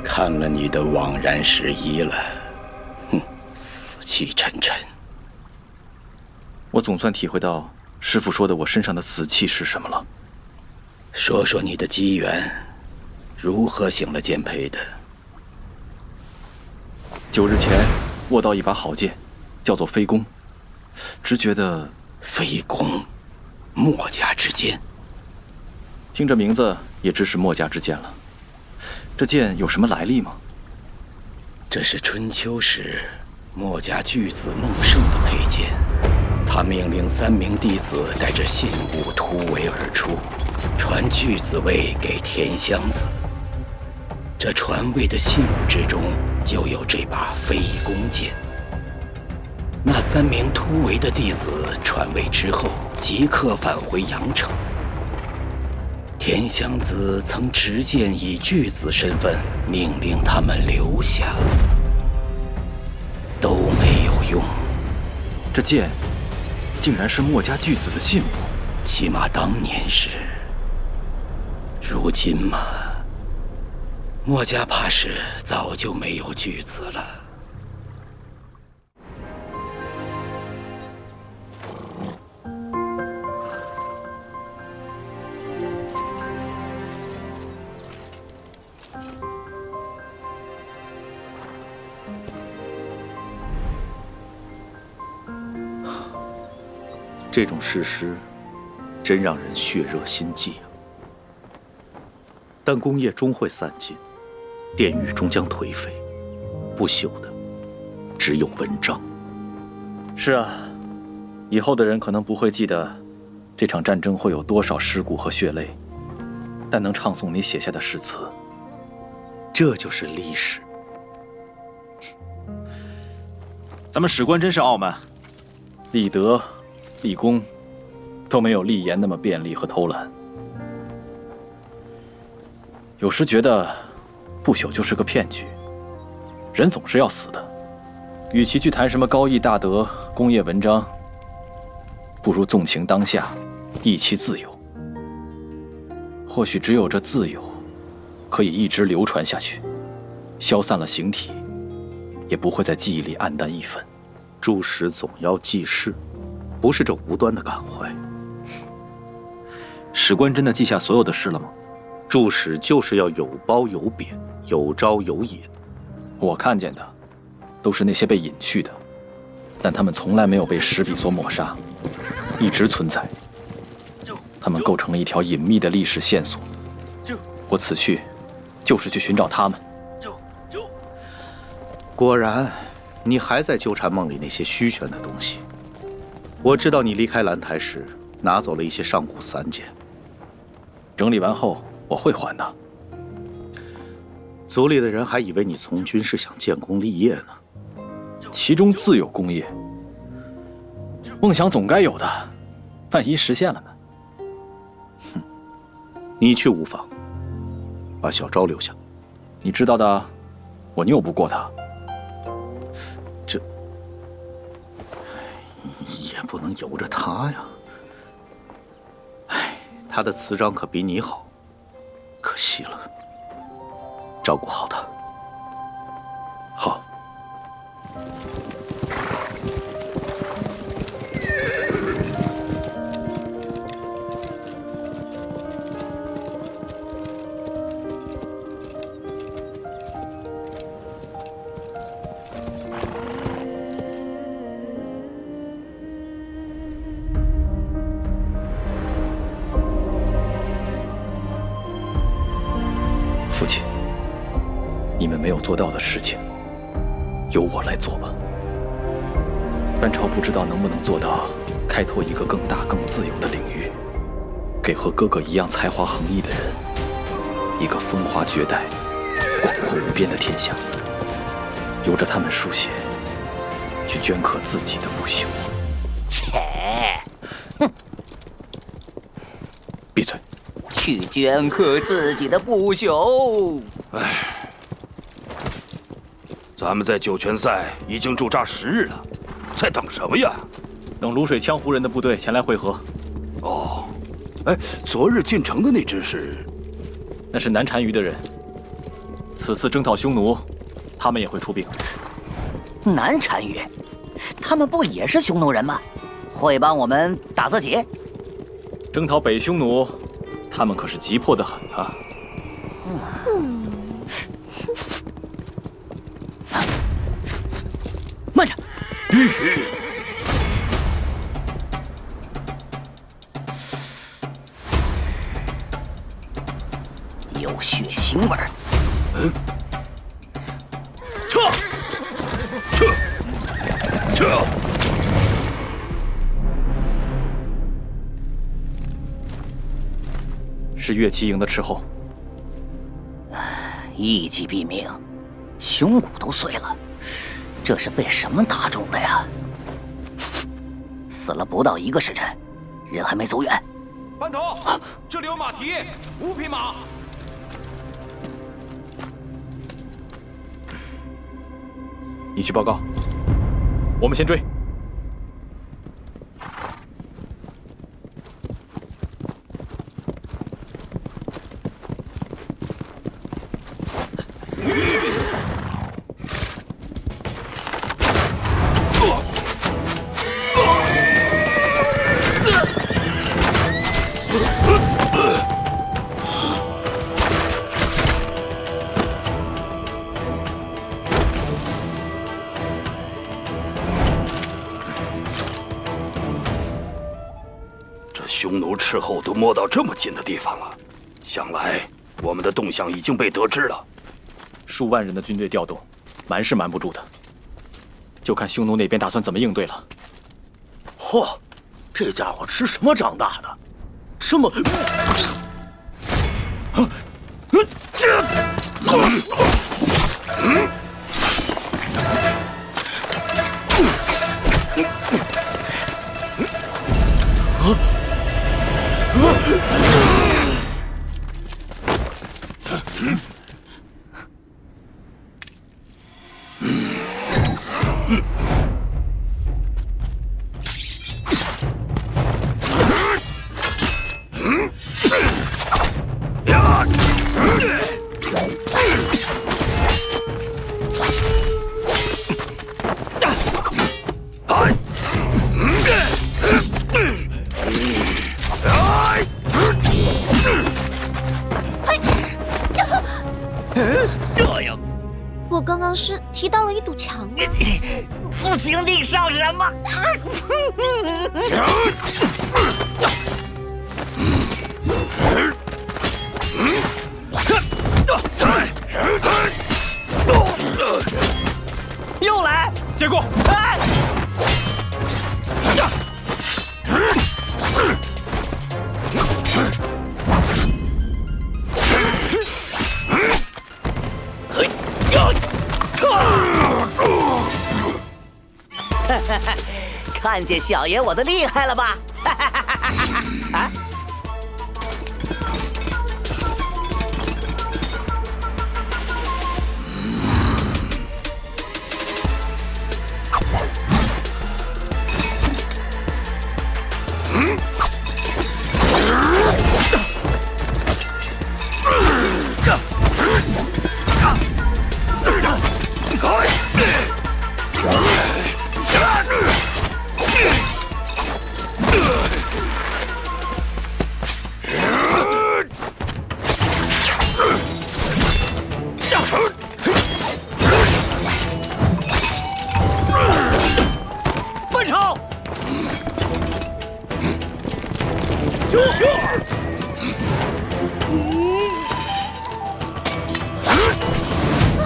看了你的枉然时移了，哼，死气沉沉。我总算体会到师傅说的我身上的死气是什么了。说说你的机缘，如何醒了剑胚的？9日前握到一把好剑，叫做飞弓，只觉得飞弓，墨家之剑。听这名字也知是墨家之剑了。这剑有什么来历吗？这是春秋时墨家巨子孟胜的佩剑，他命令3名弟子带着信物突围而出，传巨子位给田襄子。这传位的信物之中就有这把飞弓剑。那3名突围的弟子传位之后，即刻返回阳城。田襄子曾执剑以巨子身份命令他们留下，都没有用。这剑竟然是墨家巨子的信物，起码当年是。如今嘛，墨家怕是早就没有巨子了。这种事实，真让人血热心悸啊！但功业终会散尽，殿宇终将颓废，不朽的只有文章。是啊，以后的人可能不会记得这场战争会有多少尸骨和血泪，但能唱诵你写下的诗词，这就是历史。咱们史官真是傲慢，立德、立功，都没有立言那么便利和偷懒。有时觉得不朽就是个骗局，人总是要死的。与其去谈什么高义大德、功业文章，不如纵情当下，意其自由。或许只有这自由，可以一直流传下去，消散了形体，也不会在记忆里黯淡一分。注史总要记事，不是这无端的感怀。史官真的记下所有的事了吗？注史就是要有褒有贬，有招有引。我看见的都是那些被隐去的，但他们从来没有被史笔所抹杀，一直存在。他们构成了一条隐秘的历史线索。我此去就是去寻找他们。果然，你还在纠缠梦里那些虚玄的东西。我知道你离开兰台时拿走了一些上古散简，整理完后我会还的。族里的人还以为你从军是想建功立业呢。其中自有功业。梦想总该有的，万一实现了呢？你去无妨，把小昭留下。你知道的，我拗不过他。这也不能由着他呀。哎，他的词章可比你好，可惜了。照顾好他。好。父亲，你们没有做到的事情，由我来做吧。班超不知道能不能做到开拓一个更大、更自由的领域，给和哥哥一样才华横溢的人一个风华绝代、广阔无边的天下，由着他们书写，去镌刻自己的不朽。切！闭嘴！去镌刻自己的不朽。哎，咱们在九泉赛已经驻扎10日了，在等什么呀？等卤水羌胡人的部队前来会合。哦，哎，昨日进城的那支是？那是南单于的人。此次征讨匈奴，他们也会出兵。南单于，他们不也是匈奴人吗？会帮我们打自己？征讨北匈奴，他们可是急迫得很啊！慢着！有血腥味儿。撤！是岳齐营的斥候。一击毙命，胸骨都碎了，这是被什么打中的呀？死了不到1个时辰，人还没走远。班头，这里有马蹄，5匹马。你去报告，我们先追。匈奴斥候都摸到这么近的地方了，想来我们的动向已经被得知了。数万人的军队调动，瞒是瞒不住的，就看匈奴那边打算怎么应对了。嚯，这家伙吃什么长大的？这么……这样，我刚刚是踢到了一堵墙。不行，你上什么？又来，结果。看见小爷我的厉害了吧？啊！奔跑！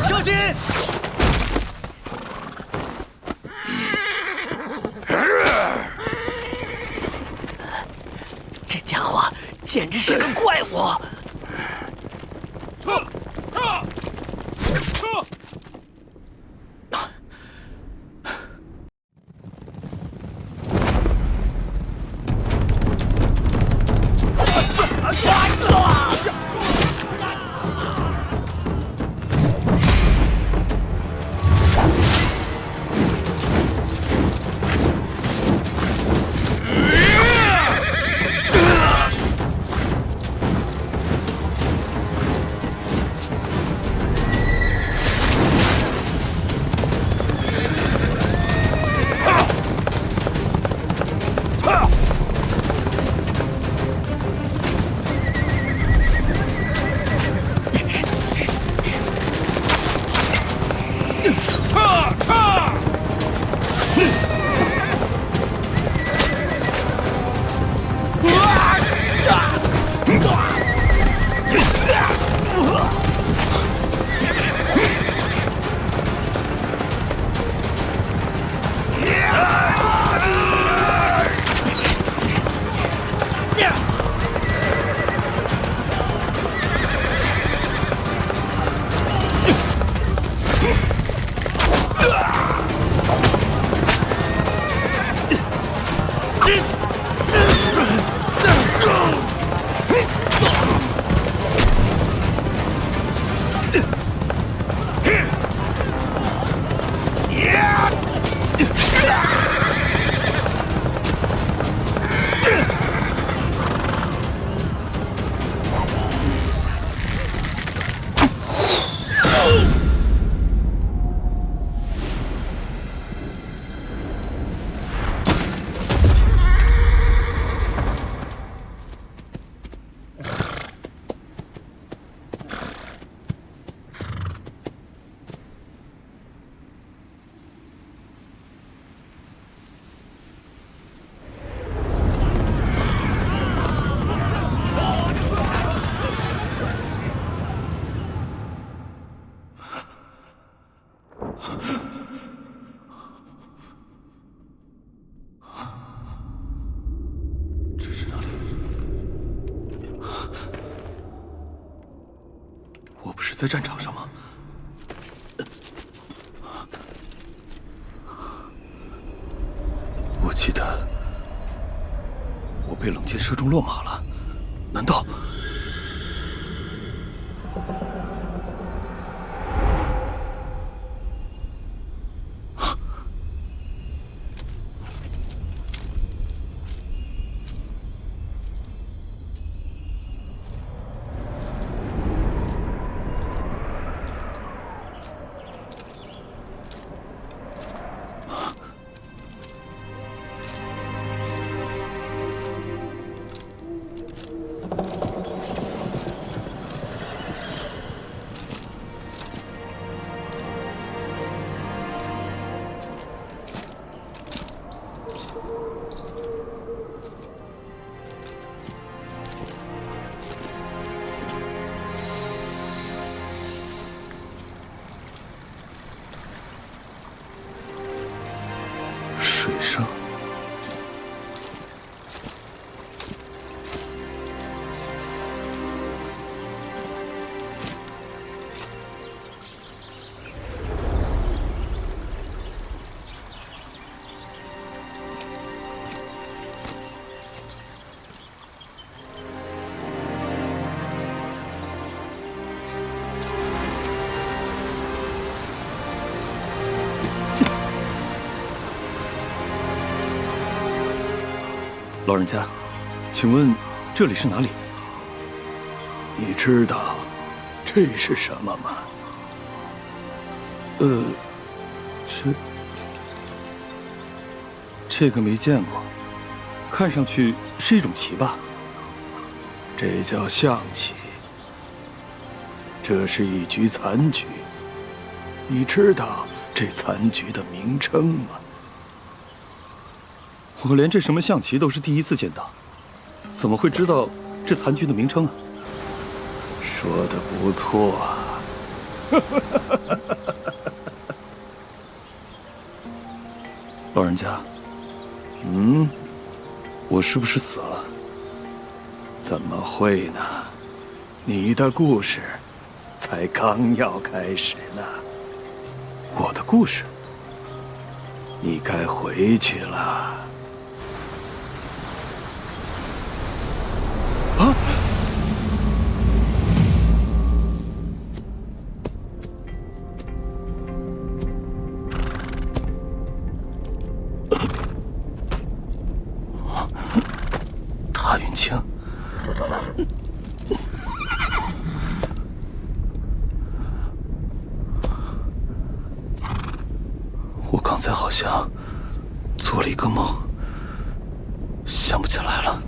小心！这家伙简直是个怪物！在战场上吗？我记得我被冷箭射中落马了，难道？水声。老人家，请问这里是哪里？你知道这是什么吗？这个没见过，看上去是一种棋吧？这叫象棋。这是一局残局。你知道这残局的名称吗？我连这什么象棋都是第一次见到，怎么会知道这残局的名称啊？说的不错啊。老人家，我是不是死了？怎么会呢？你的故事才刚要开始呢。我的故事？你该回去了。啊！踏云清，我刚才好像做了一个梦，想不起来了。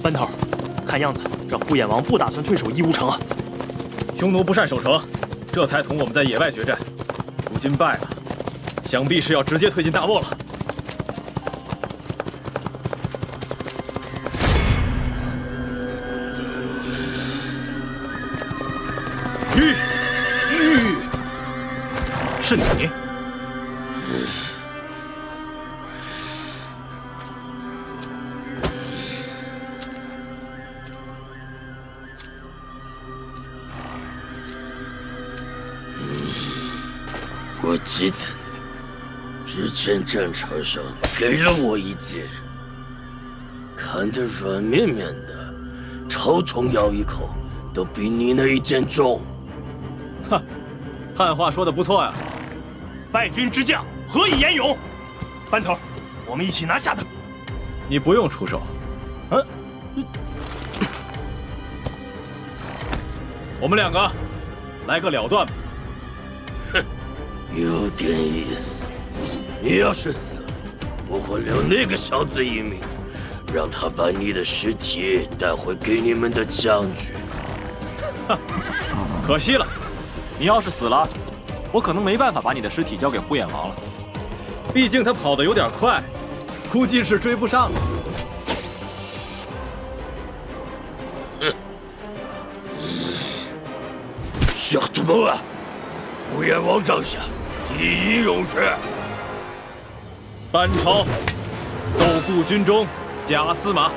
班头，看样子这护眼王不打算退守义乌城啊。匈奴不善守城，这才同我们在野外决战，如今败了，想必是要直接推进大漠了。是你。我记得你之前战场上给了我一剑，看得软绵绵的，草虫咬一口都比你那一剑重。哼，汉话说的不错呀。败军之将何以言勇？班头，我们一起拿下他。你不用出手。我们两个来个了断吧。哼，有点意思。你要是死了，我会留那个小子一命，让他把你的尸体带回给你们的将军。可惜了，你要是死了，我可能没办法把你的尸体交给呼延王了。毕竟他跑得有点快，估计是追不上了。小土猫啊，呼延王帐下第一勇士。班超，奏顾军中假司马。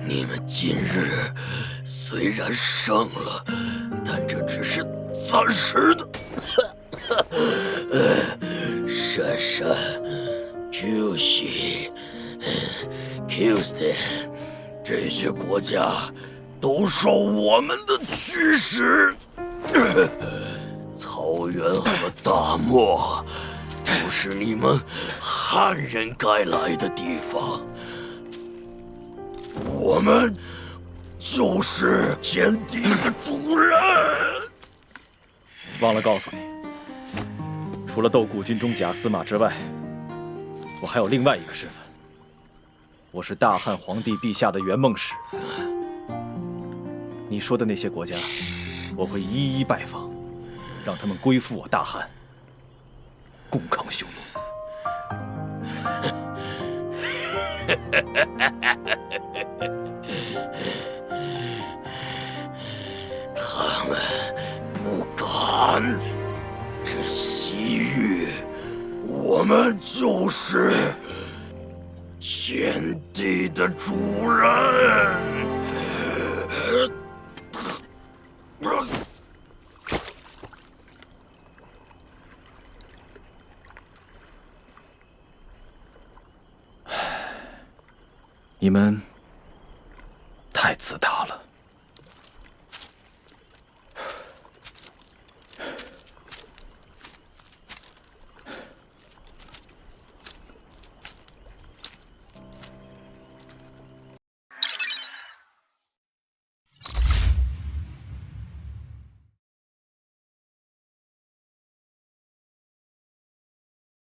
你们今日虽然胜了，但这只是暂时的。珊珊、朱熹、Houston 这些国家都受我们的驱使。草原和大漠不是你们汉人该来的地方。我们就是天地的主人。忘了告诉你，除了斗固军中假司马之外，我还有另外一个身份。我是大汉皇帝陛下的圆梦使。你说的那些国家，我会一一拜访，让他们归附我大汉，共抗匈奴。他们不敢。这西域，我们就是天地的主人。你们太自大了。